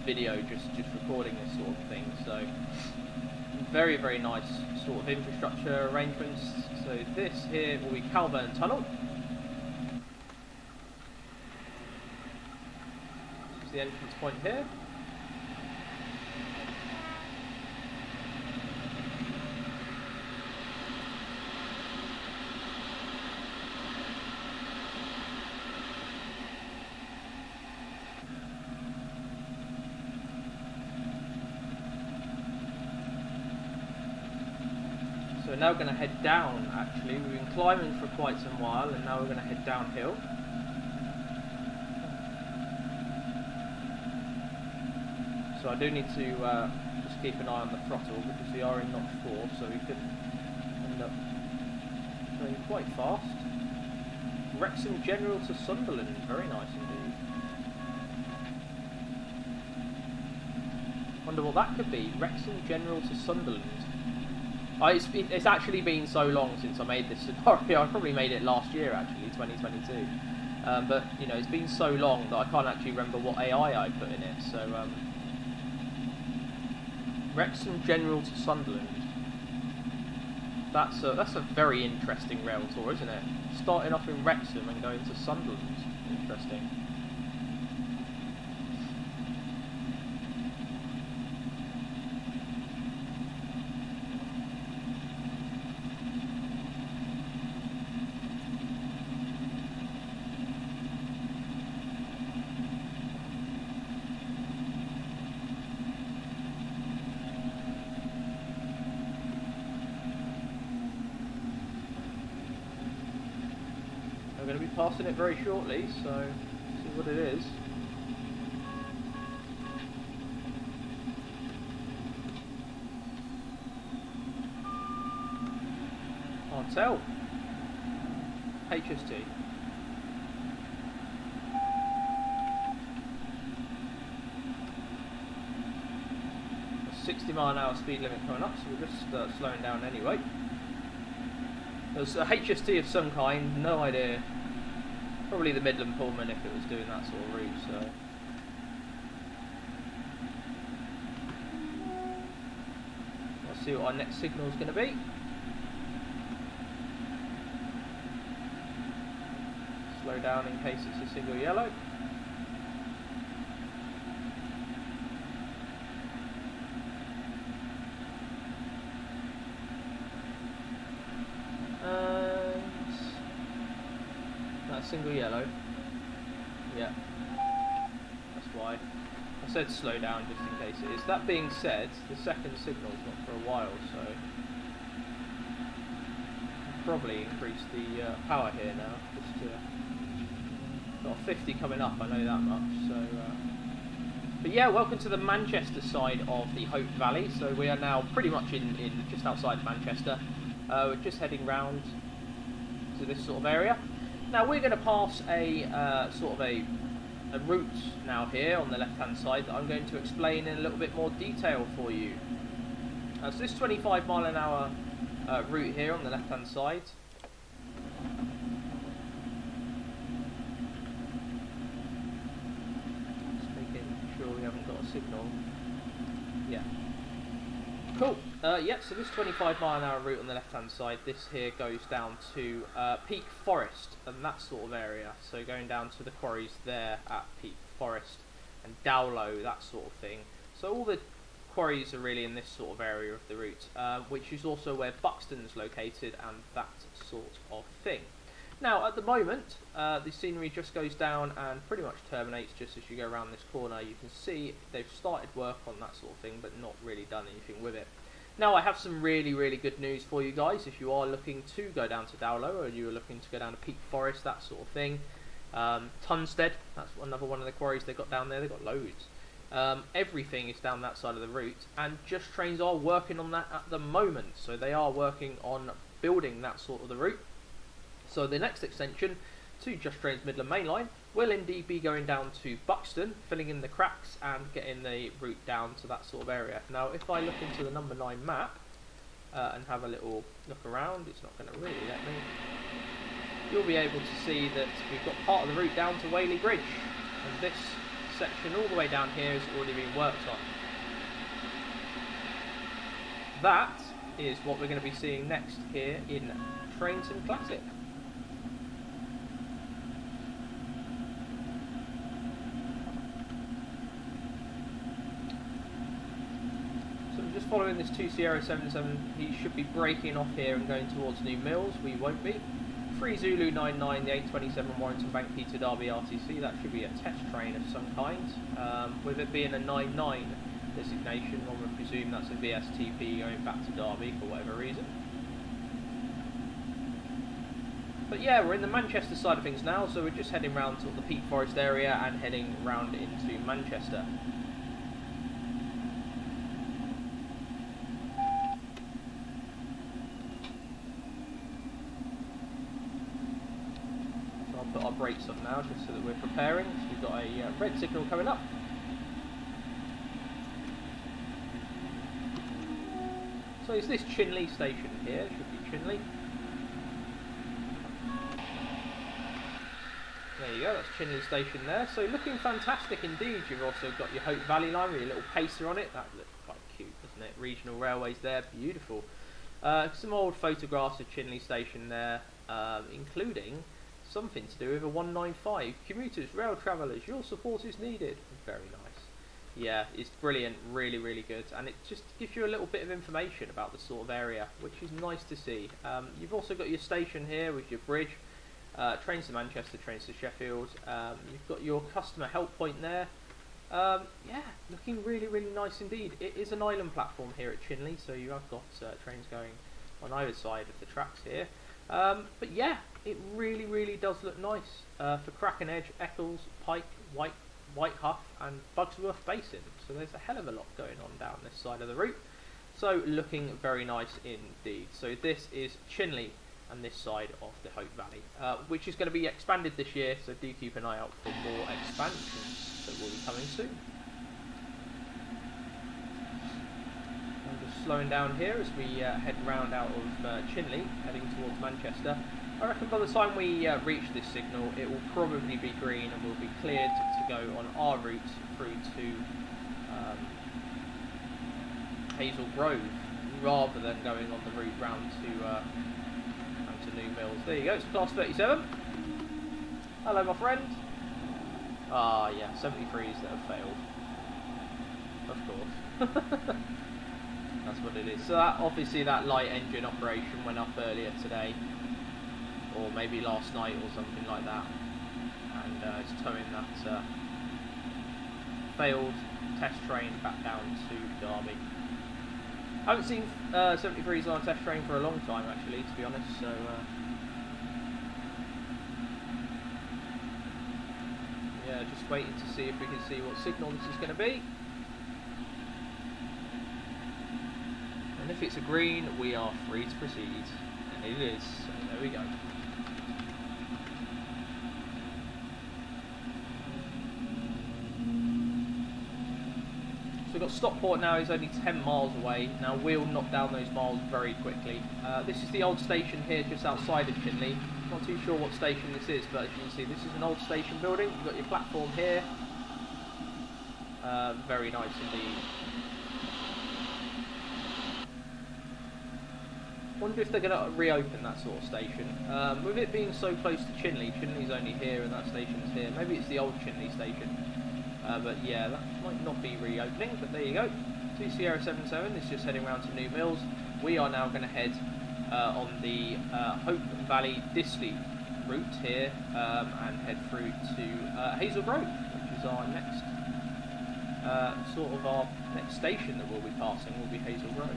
[SPEAKER 1] video just recording this sort of thing. So very, very nice sort of infrastructure arrangements. So this here will be Cowburn Tunnel. This is the entrance point here. So we're now going to head down, actually. We've been climbing for quite some while, and now we're going to head downhill. So I do need to just keep an eye on the throttle, because we are in notch 4, so we could end up going quite fast. Wrexham General to Sunderland, very nice indeed. Wonder what that could be, Wrexham General to Sunderland. It's actually been so long since I made this scenario. I probably made it last year, actually, 2022. But you know, it's been so long that I can't actually remember what AI I put in it. So Wrexham General to Sunderland. That's a very interesting rail tour, isn't it? Starting off in Wrexham and going to Sunderland. Interesting. We're going to be passing it very shortly, so see what it is. Can't tell. HST. A 60-mile-an-hour speed limit coming up, so we're just slowing down anyway. There's a HST of some kind, no idea Probably the Midland Pullman if it was doing that sort of route. So. Let's see what our next signal is going to be. Slow down in case it's a single yellow. Single yellow. Yeah, that's why I said slow down, just in case it is. That being said, the second signal's not for a while, so I'll probably increase the power here now. Just got 50 coming up, I know that much. So, but yeah, welcome to the Manchester side of the Hope Valley. So we are now pretty much in just outside Manchester. We're just heading round to this sort of area. Now we're going to pass a sort of a route now here on the left-hand side that I'm going to explain in a little bit more detail for you. So this 25 mile an hour route here on the left-hand side. Just making sure we haven't got a signal. Yeah. Cool. Yeah, so this 25 mile an hour route on the left hand side, this here goes down to Peak Forest and that sort of area. So going down to the quarries there at Peak Forest and Dowlow, that sort of thing. So all the quarries are really in this sort of area of the route, which is also where Buxton's located and that sort of thing. Now at the moment, the scenery just goes down and pretty much terminates just as you go around this corner. You can see they've started work on that sort of thing, but not really done anything with it. Now I have some really good news for you guys if you are looking to go down to Dowlow or you are looking to go down to Peak Forest, that sort of thing. Tunstead, that's another one of the quarries they've got down there, they've got loads. Everything is down that side of the route, and Just Trains are working on that at the moment. So they are working on building that sort of the route. So the next extension to Just Trains Midland Mainline will indeed be going down to Buxton, filling in the cracks and getting the route down to that sort of area. Now if I look into the number 9 map and have a little look around, it's not going to really let me. You'll be able to see that we've got part of the route down to Whaley Bridge, and this section all the way down here has already been worked on. That is what we're going to be seeing next here in Trainton Classic. Following this 2 Sierra 77, he should be braking off here and going towards New Mills. We won't be. 3 Zulu 99, the 827 Warrington Bank P to Derby RTC. That should be a test train of some kind. With it being a 99 designation, one would presume that's a VSTP going back to Derby for whatever reason. But yeah, we're in the Manchester side of things now, so we're just heading round to the Peak Forest area and heading round into Manchester. Put our brakes on now just so that we're preparing. So we've got a red signal coming up. So it's this Chinley station here, it should be Chinley. There you go, that's Chinley station there. So looking fantastic indeed. You've also got your Hope Valley line with your little pacer on it. That looks quite cute, doesn't it? Regional railways there, beautiful. Some old photographs of Chinley station there, including something to do with a 195. Commuters, rail travellers, your support is needed. Very nice. Yeah, it's brilliant, really good, and it just gives you a little bit of information about the sort of area, which is nice to see. You've also got your station here with your bridge, trains to Manchester, trains to Sheffield. You've got your customer help point there. Yeah, looking really nice indeed. It is an island platform here at Chinley, so you have got trains going on either side of the tracks here. But yeah, it really does look nice for Kraken Edge, Eccles, Pike, White Huff and Bugsworth Basin. So there's a hell of a lot going on down this side of the route. So looking very nice indeed. So this is Chinley and this side of the Hope Valley, which is going to be expanded this year, so do keep an eye out for more expansions that will be coming soon. I'm just slowing down here as we head round out of Chinley, heading towards Manchester. I reckon by the time we reach this signal, it will probably be green and we'll be cleared to go on our route through to Hazel Grove, rather than going on the route round to New Mills. There you go, it's class 37. Hello, my friend. Ah, yeah, 73s that have failed. Of course. That's what it is. So that, obviously that light engine operation went up earlier today, or maybe last night or something like that, and it's towing that failed test train back down to Derby. I haven't seen 73s on a test train for a long time, actually, to be honest, so yeah, just waiting to see if we can see what signal this is going to be. And if it's a green, we are free to proceed. And it is, so there we go. So we've got Stockport now, is only 10 miles away. Now we'll knock down those miles very quickly. This is the old station here just outside of Chinley. Not too sure what station this is, but as you can see, this is an old station building. You've got your platform here. Very nice indeed. Wonder if they're going to reopen that sort of station. With it being so close to Chinley, Chinley's only here and that station's here. Maybe it's the old Chinley station. But yeah, that might not be reopening, but there you go. 2 Sierra 77 is just heading round to New Mills. We are now going to head on the Hope Valley Disley route here and head through to Hazel Grove, which is our next sort of our next station that we'll be passing will be Hazel Grove.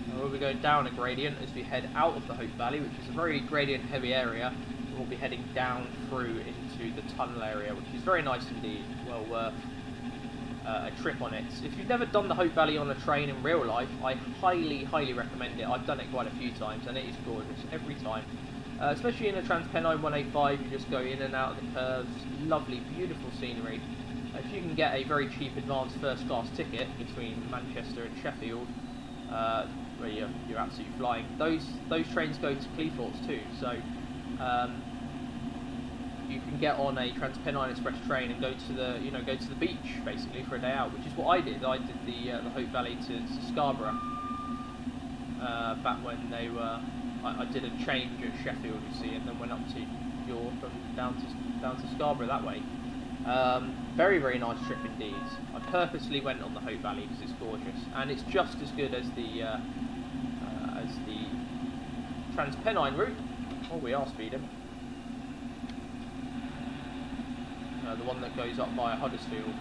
[SPEAKER 1] So we'll be going down a gradient as we head out of the Hope Valley, which is a very gradient heavy area. We'll be heading down through into the tunnel area, which is very nice indeed. Well worth a trip on it. If you've never done the Hope Valley on a train in real life, I highly recommend it. I've done it quite a few times and it is gorgeous every time. Especially in a TransPennine 185, you just go in and out of the curves. Lovely, beautiful scenery. If you can get a very cheap advanced first class ticket between Manchester and Sheffield, where you're absolutely flying, those trains go to Cleethorpes too. So you can get on a TransPennine Express train and go to the beach basically for a day out, which is what I did. I did the Hope Valley to Scarborough back when they were. I did a change at Sheffield, you see, and then went up to York and down to Scarborough that way. Very nice trip indeed. I purposely went on the Hope Valley because it's gorgeous and it's just as good as the TransPennine route. Oh, we are speeding. The one that goes up via Huddersfield.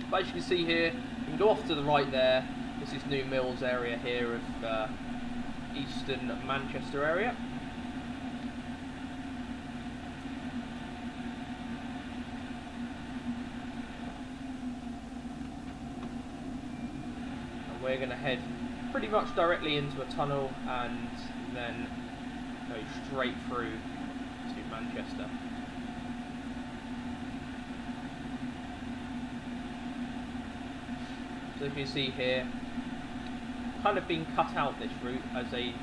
[SPEAKER 1] But as you can see here, you can go off to the right there. This is New Mills area here of eastern Manchester area. And we're going to head pretty much directly into a tunnel and then go straight through to Manchester. So if you see here, kind of been cut out this route as a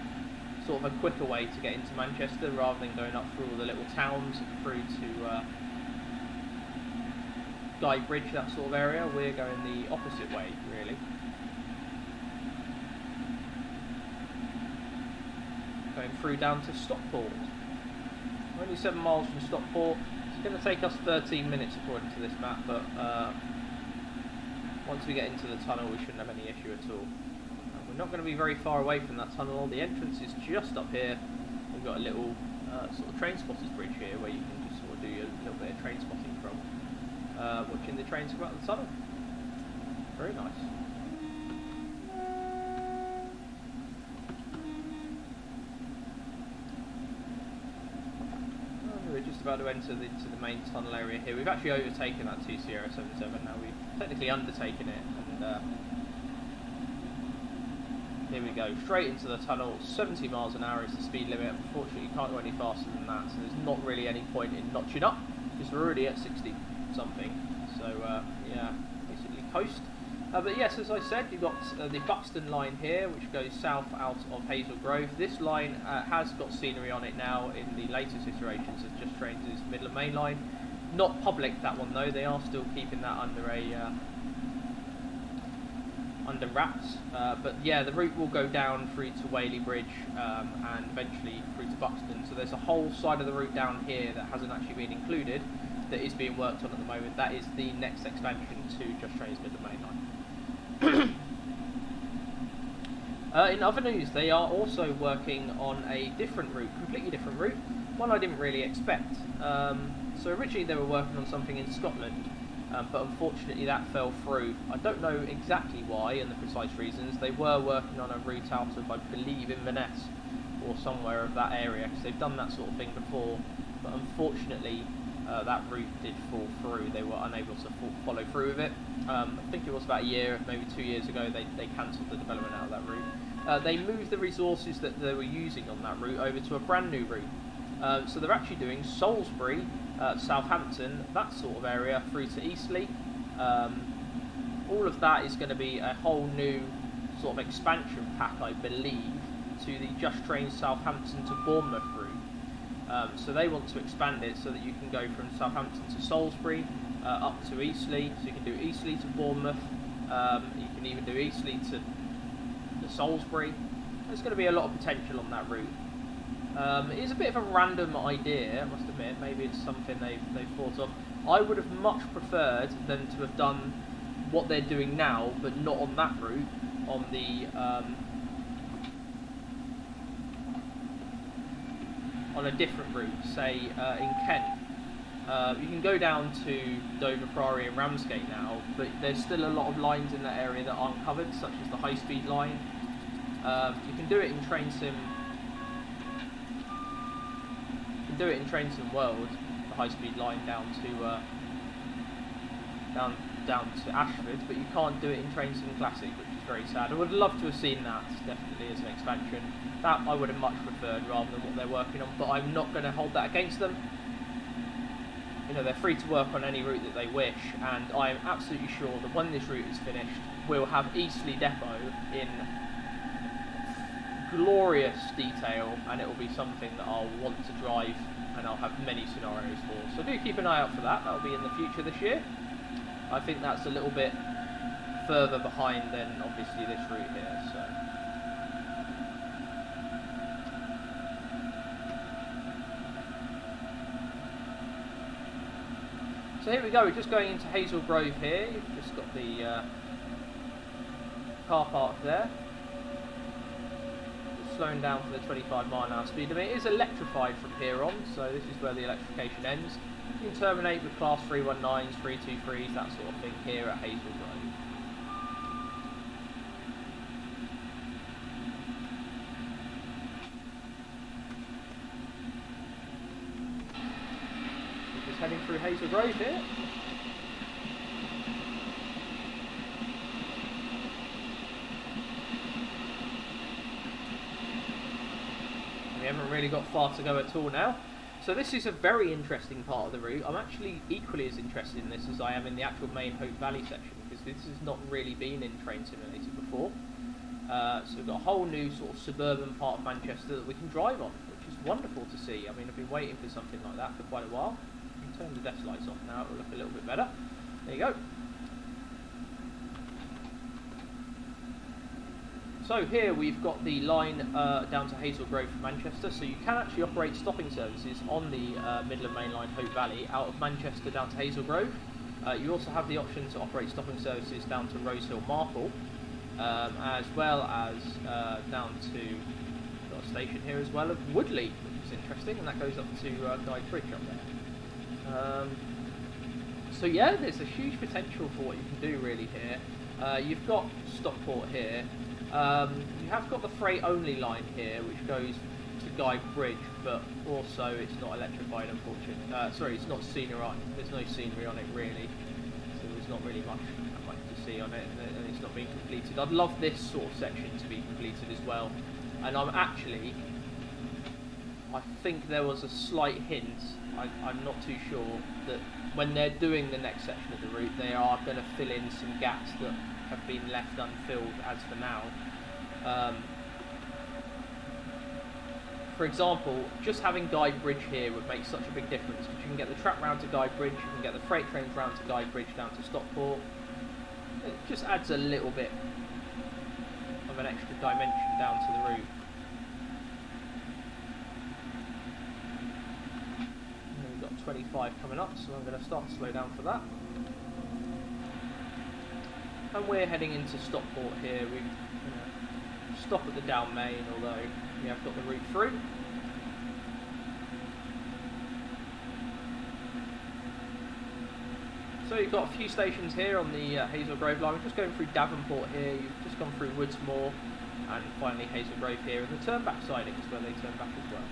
[SPEAKER 1] sort of a quicker way to get into Manchester rather than going up through all the little towns through to Guy Bridge, that sort of area. We're going the opposite way really. Going through down to Stockport. We're only 7 miles from Stockport. It's going to take us 13 minutes according to this map, but once we get into the tunnel we shouldn't have any issue at all. We're not going to be very far away from that tunnel. The entrance is just up here. We've got a little sort of train spotters bridge here where you can just sort of do a little bit of train spotting from watching the trains come out of the tunnel. Very nice. We're just about to enter into the main tunnel area here. We've actually overtaken that 2 Sierra 77 now. We've technically undertaken it, and here we go, straight into the tunnel. 70 miles an hour is the speed limit. Unfortunately you can't go any faster than that, so there's not really any point in notching up because we're already at 60 something. So yeah, basically coast. But yes, as I said, you've got the Buxton line here, which goes south out of Hazel Grove. This line has got scenery on it now in the latest iterations of Just Trains Midland Mainline. Not public, that one though. They are still keeping that under under wraps. But yeah, the route will go down through to Whaley Bridge and eventually through to Buxton. So there's a whole side of the route down here that hasn't actually been included, that is being worked on at the moment. That is the next expansion to Just Trains Midland Mainline. In other news, they are also working on a different route, completely different route, one I didn't really expect. So originally they were working on something in Scotland, but unfortunately that fell through. I don't know exactly why and the precise reasons. They were working on a route out of, I believe, Inverness or somewhere of that area, because they've done that sort of thing before, but unfortunately that route did fall through. They were unable to follow through with it. I think it was about a year, maybe 2 years ago, they cancelled the development out of that route. They moved the resources that they were using on that route over to a brand new route. So they're actually doing Salisbury, Southampton, that sort of area, through to Eastleigh. All of that is going to be a whole new sort of expansion pack, I believe, to the Just Trains Southampton to Bournemouth route. So they want to expand it so that you can go from Southampton to Salisbury, up to Eastleigh. So you can do Eastleigh to Bournemouth. You can even do Eastleigh to Salisbury. There's going to be a lot of potential on that route. It is a bit of a random idea, I must admit. Maybe it's something they've thought of. I would have much preferred them to have done what they're doing now, but not on that route, on the on a different route, say in Kent. You can go down to Dover Priory and Ramsgate now, but there's still a lot of lines in that area that aren't covered, such as the high-speed line. You can do it in Train Sim. You can do it in Train Sim World, the high-speed line down to down to Ashford, but you can't do it in Train Sim Classic, which is very sad. I would love to have seen that, definitely, as an expansion. That I would have much preferred rather than what they're working on, but I'm not going to hold that against them. You know, they're free to work on any route that they wish, and I am absolutely sure that when this route is finished, we'll have Eastleigh Depot in glorious detail, and it will be something that I'll want to drive, and I'll have many scenarios for. So do keep an eye out for that. That'll be in the future this year. I think that's a little bit further behind than obviously this route here. So here we go, we're just going into Hazel Grove here. You've just got the car park there. Just slowing down to the 25-mile-an-hour speed limit. It is electrified from here on, so this is where the electrification ends. You can terminate with Class 319s, 323s, that sort of thing here at Hazel Grove. Heading through Hazel Grove here. We haven't really got far to go at all now. So this is a very interesting part of the route. I'm actually equally as interested in this as I am in the actual main Hope Valley section, because this has not really been in Train Simulator before. So we've got a whole new sort of suburban part of Manchester that we can drive on, which is wonderful to see. I mean, I've been waiting for something like that for quite a while. Turn the desk lights off now, it will look a little bit better. There you go. So here we've got the line down to Hazel Grove from Manchester, so you can actually operate stopping services on the Midland Mainline Hope Valley out of Manchester down to Hazel Grove. You also have the option to operate stopping services down to Rosehill Marple, as well as down to, got a station here as well of Woodley, which is interesting, and that goes up to Guide Bridge up there. So yeah, there's a huge potential for what you can do really here. You've got Stockport here. You have got the freight only line here, which goes to Guide Bridge, but also it's not electrified, unfortunately. Sorry, it's not scenery. There's no scenery on it really, so there's not really much to see on it, and it's not being completed. I'd love this sort of section to be completed as well, and I think there was a slight hint, I'm not too sure, that when they're doing the next section of the route, they are going to fill in some gaps that have been left unfilled as for now. For example, just having Guide Bridge here would make such a big difference, because you can get the track round to Guide Bridge, you can get the freight trains round to Guide Bridge down to Stockport. It just adds a little bit of an extra dimension down to the route. And we've got 25 coming up, so I'm going to start to slow down for that. And we're heading into Stockport here. We stop at the Down Main, although we have got the route through. So you've got a few stations here on the Hazel Grove line. We're just going through Davenport here, you've just gone through Woodsmoor, and finally Hazel Grove here, and the turnback sidings where they turn back as well.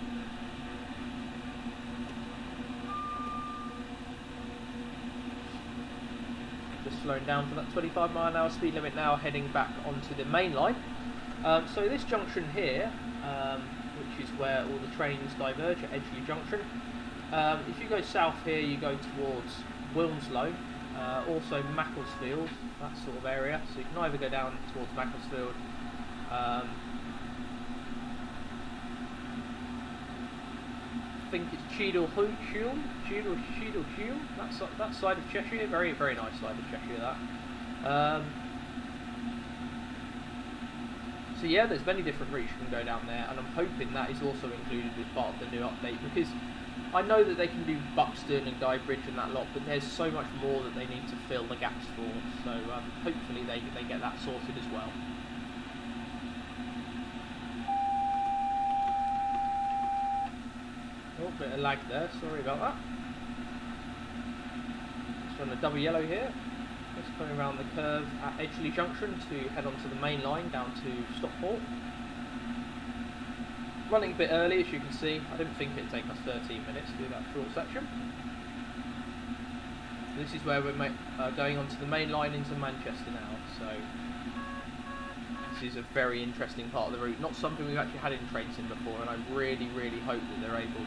[SPEAKER 1] Just slowing down to that 25-mile-an-hour speed limit now, heading back onto the main line. So this junction here, which is where all the trains diverge at Edgeley Junction. If you go south here, you go towards Wilmslow, also Macclesfield, that sort of area. So you can either go down towards Macclesfield, I think it's Cheadle-Hulme, that side of Cheshire, very, very nice side of Cheshire that. So yeah, there's many different routes you can go down there, and I'm hoping that is also included as part of the new update, because I know that they can do Buxton and Guide Bridge and that lot, but there's so much more that they need to fill the gaps for, so hopefully they get that sorted as well. Oh, bit of lag there, sorry about that. Just on the double yellow here. Just coming around the curve at Edgeley Junction to head onto the main line down to Stockport. Running a bit early, as you can see. I didn't think it'd take us 13 minutes to do that short section. This is where we're going onto the main line into Manchester now, so this is a very interesting part of the route. Not something we've actually had in trains in before, and I really, really hope that they're able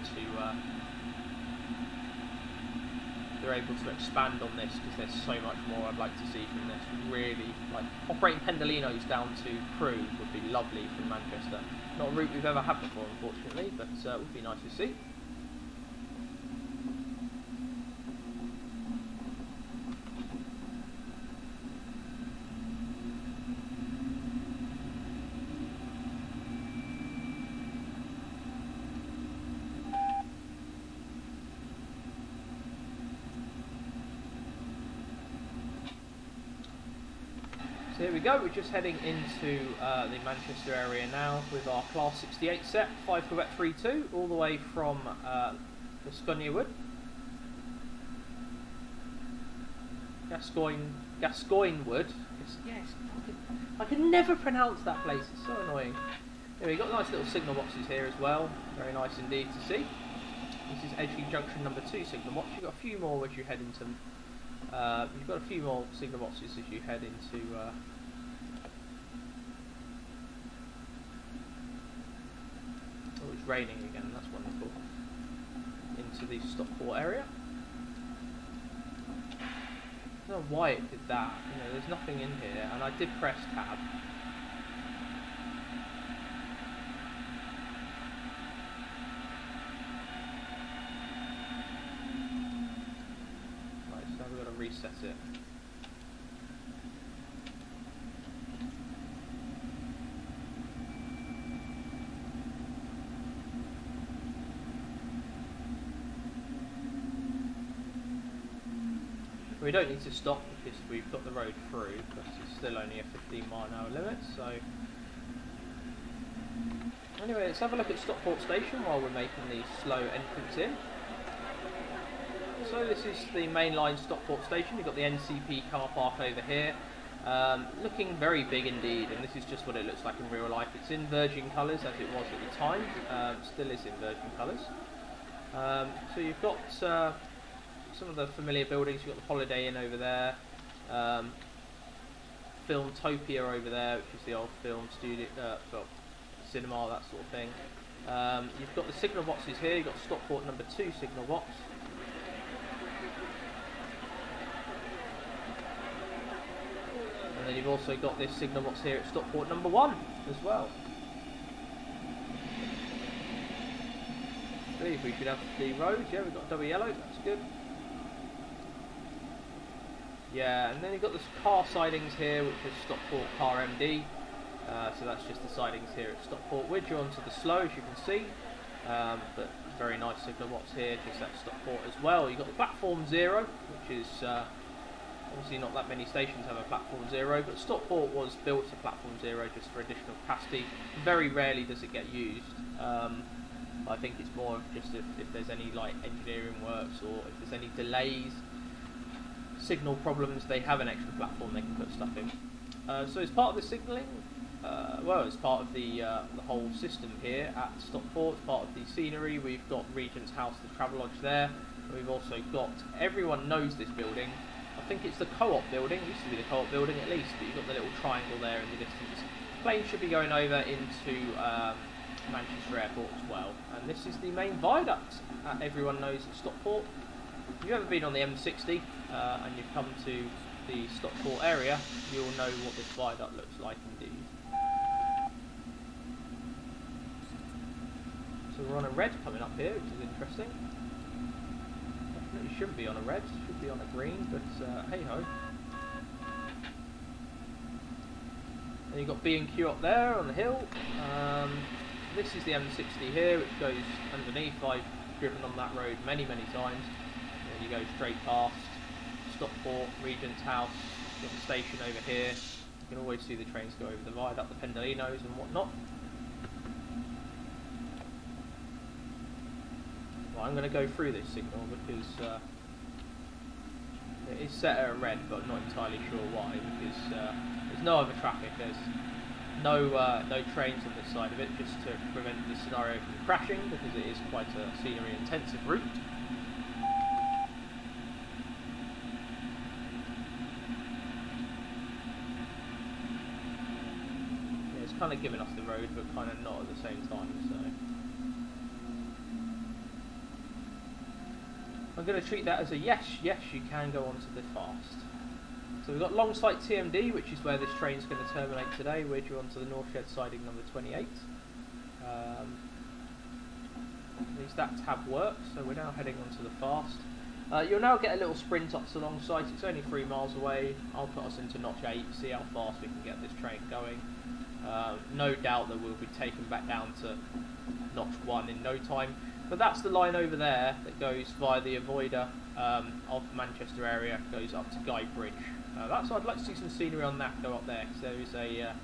[SPEAKER 1] to expand on this, because there's so much more I'd like to see from this. Really, like operating Pendolinos down to Crewe would be lovely from Manchester. Not a route we've ever had before, unfortunately, but it would be nice to see. So here we go, we're just heading into the Manchester area now with our Class 68 set, 5 Quebec 32, all the way from the Scunny Wood. Gascoigne Wood. Yes, I can never pronounce that place, it's so annoying. Yeah, we've got nice little signal boxes here as well, very nice indeed to see. This is Edgeley Junction number 2 signal box. You've got a few more as you head into you've got a few more signal boxes as you head into oh, it's raining again, that's wonderful. Into the Stockport area. I don't know why it did that, you know, there's nothing in here, and I did press tab. Reset it. We don't need to stop because we've got the road through, but it's still only a 15-mile-an-hour limit, so anyway, let's have a look at Stockport Station while we're making the slow entrance in. So this is the mainline Stockport Station. You've got the NCP car park over here, looking very big indeed, and this is just what it looks like in real life. It's in Virgin colours as it was at the time, still is in Virgin colours. So you've got some of the familiar buildings. You've got the Holiday Inn over there, Filmtopia over there, which is the old film studio, cinema, that sort of thing. You've got the signal boxes here. You've got Stockport number 2 signal box. And then you've we've also got this signal box here at Stockport number 1 as well. I believe we should have the roads. Yeah, we've got double yellow, that's good. Yeah, and then you've got the car sidings here, which is Stockport Car MD. So that's just the sidings here at Stockport. We're due onto the slow, as you can see. But very nice signal box here, just at Stockport as well. You've got the platform 0, which is obviously not that many stations have a platform 0, but Stockport was built to platform 0 just for additional capacity. Very rarely does it get used. I think it's more of just if there's any like engineering works or if there's any delays, signal problems, they have an extra platform they can put stuff in. So as part of the signalling, well, as part of the whole system here at Stockport, part of the scenery, we've got Regent's House, the Travelodge there. We've also got, everyone knows this building, I think it's the Co-op building, it used to be the Co-op building at least, but you've got the little triangle there in the distance. Planes should be going over into Manchester Airport as well, and this is the main viaduct everyone knows at Stockport. If you've ever been on the M60 and you've come to the Stockport area, you'll know what this viaduct looks like indeed. So we're on a red coming up here, which is interesting. Definitely shouldn't be on a red, should be on a green, but hey ho. And you've got B&Q up there on the hill. This is the M60 here, which goes underneath. I've driven on that road many times. And you go straight past Stockport, Regent's House, you've got the station over here. You can always see the trains go over the viaduct, the Pendolinos and whatnot. Well, I'm going to go through this signal because it is set at a red, but I'm not entirely sure why, because there's no other traffic. There's no trains on this side of it, just to prevent this scenario from crashing, because it is quite a scenery intensive route. Yeah, it's kind of giving us the road, but kind of not at the same time, so I'm going to treat that as a yes, you can go on to the fast. So we've got Longsight TMD, which is where this train's going to terminate today. We're due on to the North Shed siding number 28. These stats have worked, so we're now heading on to the fast. You'll now get a little sprint up to Longsight. It's only 3 miles away. I'll put us into notch 8, see how fast we can get this train going. No doubt that we'll be taken back down to notch 1 in no time. But that's the line over there that goes via the avoider of the Manchester area, goes up to Guy Bridge. I'd like to see some scenery on that go up there, because there is a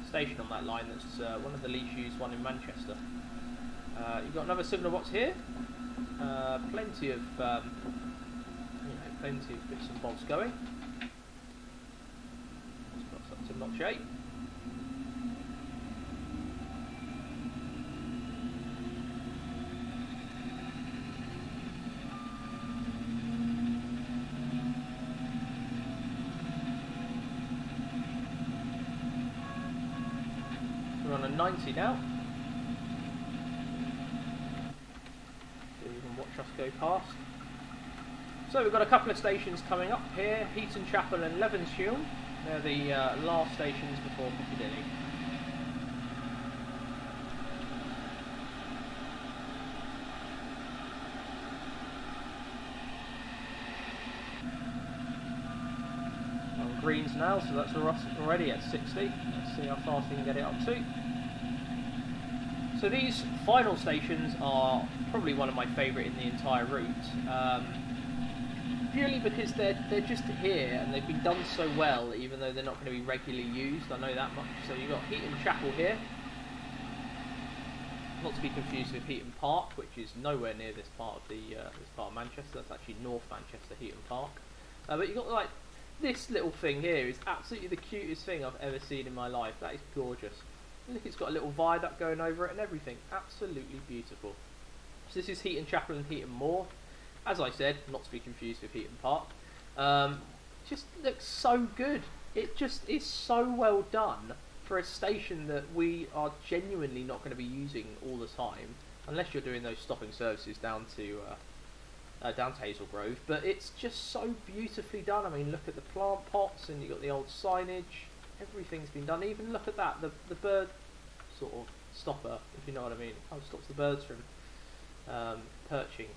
[SPEAKER 1] station on that line that's one of the least used one in Manchester. You've got another signal box here. Plenty of bits and bobs going. Let's put us up to notch 8. We're on a 90 now. So you can watch us go past. So we've got a couple of stations coming up here, Heaton Chapel and Levenshulme. They're the last stations before Piccadilly. On greens now, so that's already at 60. Let's see how fast we can get it up to. So these final stations are probably one of my favourite in the entire route. Purely because they're just here and they've been done so well, even though they're not going to be regularly used. I know that much. So you've got Heaton Chapel here, not to be confused with Heaton Park, which is nowhere near this part of this part of Manchester. That's actually North Manchester, Heaton Park. But you've got like this little thing here is absolutely the cutest thing I've ever seen in my life. That is gorgeous. Look, it's got a little viaduct going over it and everything. Absolutely beautiful. So this is Heaton Chapel and Heaton Moor. As I said, not to be confused with Heaton Park. Just looks so good. It just is so well done for a station that we are genuinely not going to be using all the time, unless you're doing those stopping services down to down to Hazel Grove, but it's just so beautifully done. I mean, look at the plant pots, and you've got the old signage. Everything's been done. Even look at that, the bird sort of stopper, if you know what I mean. It kind of stops the birds from perching,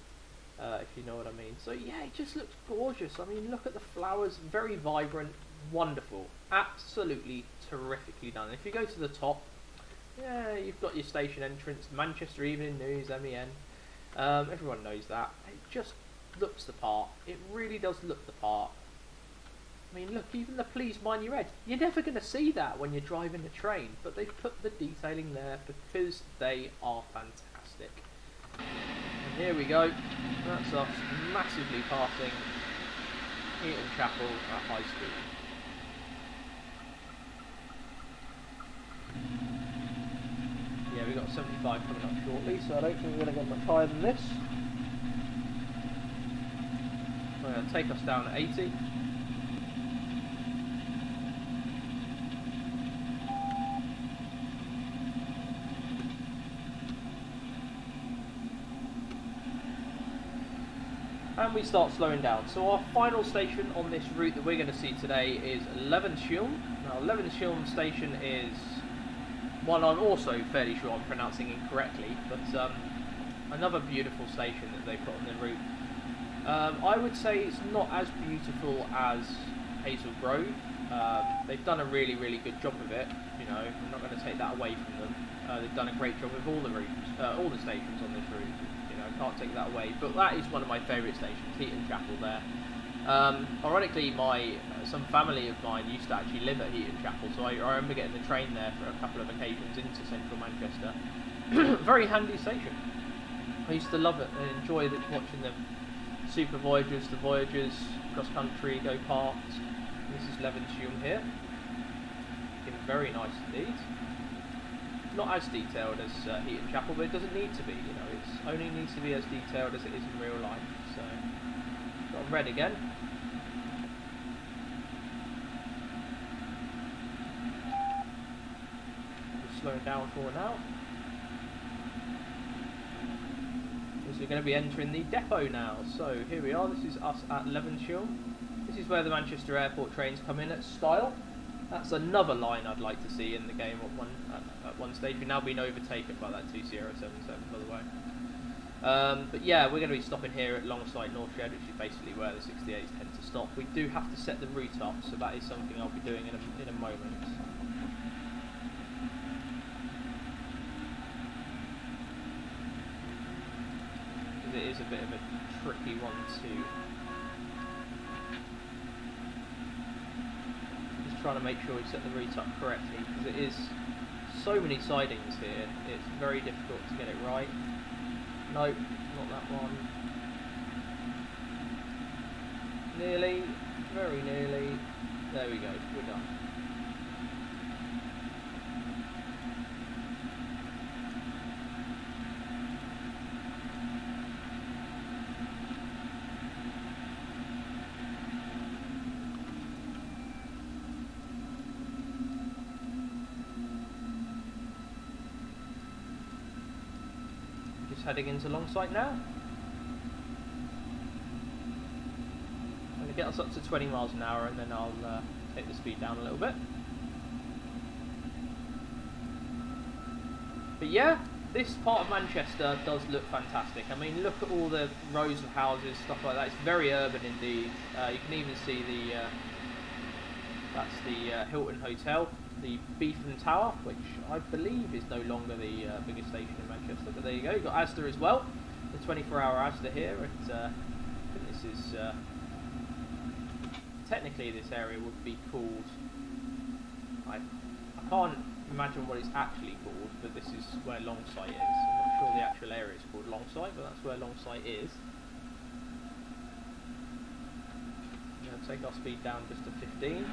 [SPEAKER 1] if you know what I mean. So yeah, it just looks gorgeous. I mean, look at the flowers, very vibrant, wonderful, absolutely terrifically done. If you go to the top, yeah, you've got your station entrance, Manchester Evening News, MEN. Everyone knows that. It just looks the part. It really does look the part. I mean, look, even the Please Mind Your Head. You're never going to see that when you're driving the train, but they've put the detailing there because they are fantastic. And here we go. That's us massively passing Heaton Chapel at high speed. Yeah, we've got 75 coming up shortly, so I don't think we're going to get much higher than this. We're going to take us down at 80. And we start slowing down. So our final station on this route that we're going to see today is Levenshulme. Now, Levenshulme station is one I'm also fairly sure I'm pronouncing incorrectly, but another beautiful station that they put on the route. I would say it's not as beautiful as Hazel Grove. They've done a really, really good job of it. You know, I'm not going to take that away from them. They've done a great job with all the routes, all the stations on this route. You know, can't take that away. But that is one of my favourite stations, Heaton Chapel there. Ironically, some family of mine used to actually live at Heaton Chapel, so I remember getting the train there for a couple of occasions into central Manchester. Very handy station. I used to love it and enjoy watching the super voyages, the voyages cross country go past. And this is Levenshulme here. Looking very nice indeed. Not as detailed as Heaton Chapel, but it doesn't need to be. You know, it only needs to be as detailed as it is in real life. So, got red again. Just slowing down for now. So we're going to be entering the depot now. So here we are. This is us at Levenshulme. This is where the Manchester Airport trains come in at Style. That's another line I'd like to see in the game at one stage. We've now been overtaken by that 2077, by the way. But yeah, we're going to be stopping here at Longsight North Shed, which is basically where the 68s tend to stop. We do have to set the route up, so that is something I'll be doing in a moment. Because it is a bit of a tricky one to... trying to make sure we set the route up correctly, because it is so many sidings here, it's very difficult to get it right. Nope, not that one. Nearly, very nearly. There we go, we're done. Heading into Longsight now. I'm going to get us up to 20 miles an hour and then I'll take the speed down a little bit. But yeah, this part of Manchester does look fantastic. I mean, look at all the rows of houses, stuff like that. It's very urban indeed. You can even see that's the Heaton Hotel. The Beetham Tower, which I believe is no longer the biggest station in Manchester, but there you go. You've got Asda as well, the 24-hour Asda here. I think this is technically this area would be called. I can't imagine what it's actually called, but this is where Longsight is. I'm not sure the actual area is called Longsight, but that's where Longsight is. I'm going to take our speed down just to 15.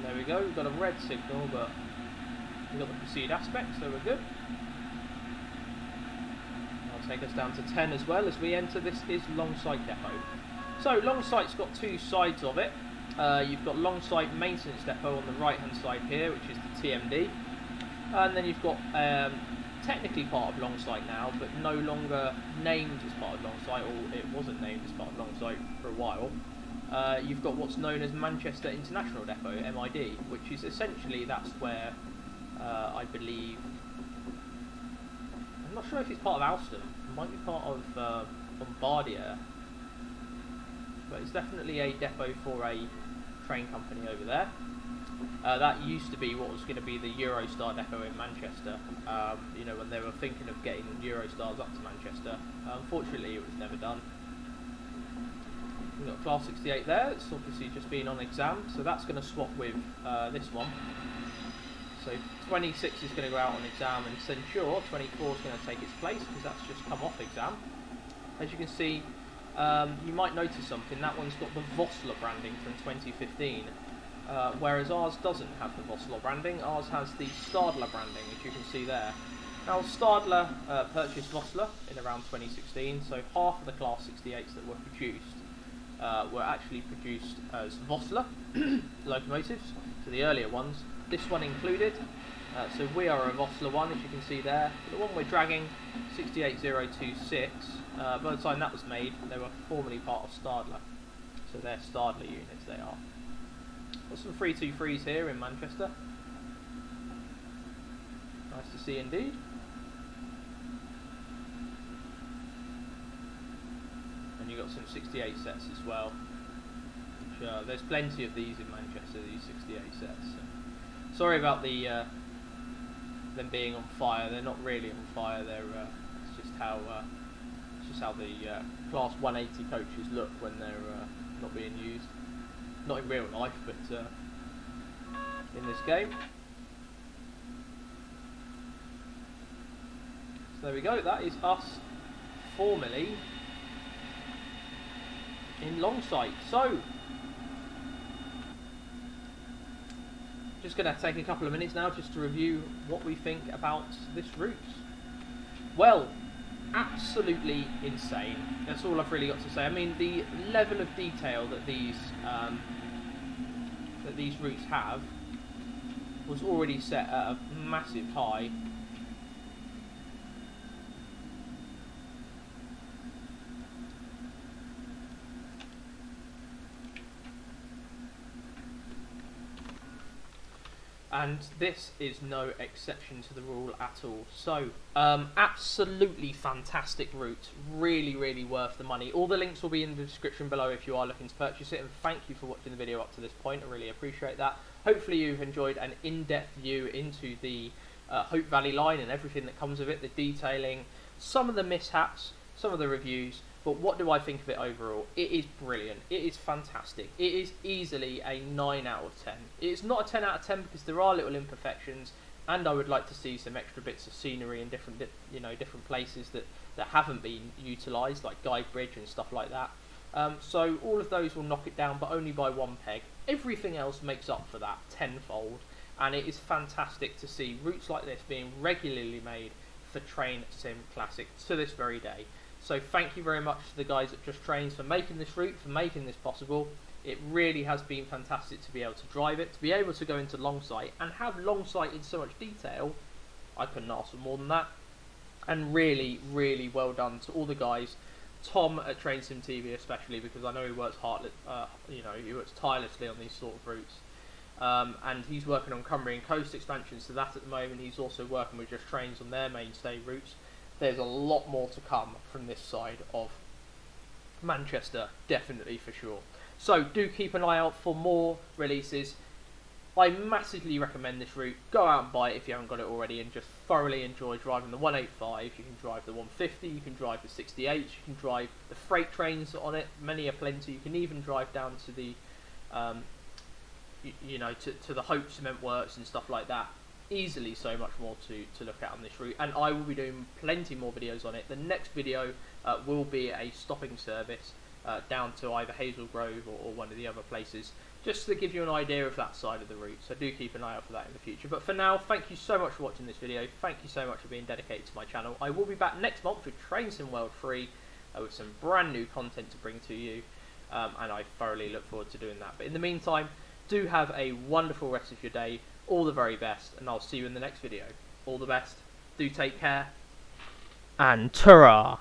[SPEAKER 1] There we go, we've got a red signal, but we've got the proceed aspect, so we're good. take us down to 10 as well as we enter. This is Longsight depot. So Longsight's got two sides of it. You've got Longsight maintenance depot on the right hand side here, which is the TMD, and then you've got technically part of Longsight now, but no longer named as part of Longsight, or it wasn't named as part of Longsight for a while. You've got what's known as Manchester International Depot, MID, which is essentially, that's where I believe, I'm not sure if it's part of Alstom, it might be part of Bombardier, but it's definitely a depot for a train company over there. That used to be what was going to be the Eurostar depot in Manchester, you know, when they were thinking of getting Eurostars up to Manchester. Unfortunately, it was never done. We've got Class 68 there, it's obviously just been on exam, so that's going to swap with this one. So 26 is going to go out on exam and censure, 24 is going to take its place because that's just come off exam. As you can see, you might notice something, that one's got the Vossler branding from 2015, whereas ours doesn't have the Vossler branding, ours has the Stadler branding, as you can see there. Now Stadler purchased Vossler in around 2016, so half of the Class 68s that were produced were actually produced as Vossler locomotives, so the earlier ones, this one included. So we are a Vossler one, as you can see there. The one we're dragging, 68026, by the time that was made, they were formerly part of Stadler. So they're Stadler units, they are. Got some 323s here in Manchester. Nice to see indeed. And you got some 68 sets as well. Which, there's plenty of these in Manchester, these 68 sets. So sorry about the them being on fire. They're not really on fire. They're it's just how the Class 180 coaches look when they're not being used. Not in real life, but in this game. So there we go. That is us formally in Longsight. So just going to take a couple of minutes now just to review what we think about this route. Well, absolutely insane. That's all I've really got to say. I mean, the level of detail that these routes have was already set at a massive high. And this is no exception to the rule at all. So, absolutely fantastic route. Really, really worth the money. All the links will be in the description below if you are looking to purchase it. And thank you for watching the video up to this point. I really appreciate that. Hopefully you've enjoyed an in-depth view into the Hope Valley line and everything that comes with it. The detailing, some of the mishaps, some of the reviews. But what do I think of it overall? It is brilliant. It is fantastic. It is easily a 9 out of 10. It's not a 10 out of 10 because there are little imperfections, and I would like to see some extra bits of scenery in different places that haven't been utilised, like Guide Bridge and stuff like that. So all of those will knock it down, but only by one peg. Everything else makes up for that tenfold, and it is fantastic to see routes like this being regularly made for Train Sim Classic to this very day. So thank you very much to the guys at Just Trains for making this route, for making this possible. It really has been fantastic to be able to drive it, to be able to go into Longsight and have Longsight in so much detail. I couldn't ask for more than that. And really, really well done to all the guys. Tom at Train Sim TV especially, because I know he works he works tirelessly on these sort of routes. And he's working on Cumbrian Coast expansions to that at the moment. He's also working with Just Trains on their mainstay routes. There's a lot more to come from this side of Manchester, definitely for sure. So do keep an eye out for more releases. I massively recommend this route. Go out and buy it if you haven't got it already and just thoroughly enjoy driving the 185. You can drive the 150, you can drive the 68, you can drive the freight trains on it, many are plenty. You can even drive down to the to the Hope Cement Works and stuff like that. Easily so much more to look at on this route, and I will be doing plenty more videos on it. The next video will be a stopping service down to either Hazel Grove or one of the other places just to give you an idea of that side of the route. So do keep an eye out for that in the future. But for now, thank you so much for watching this video. Thank you so much for being dedicated to my channel. I will be back next month with Train Sim World 3 with some brand new content to bring to you. And I thoroughly look forward to doing that. But in the meantime, do have a wonderful rest of your day. All the very best. And I'll see you in the next video. All the best. Do take care. And ta-ra!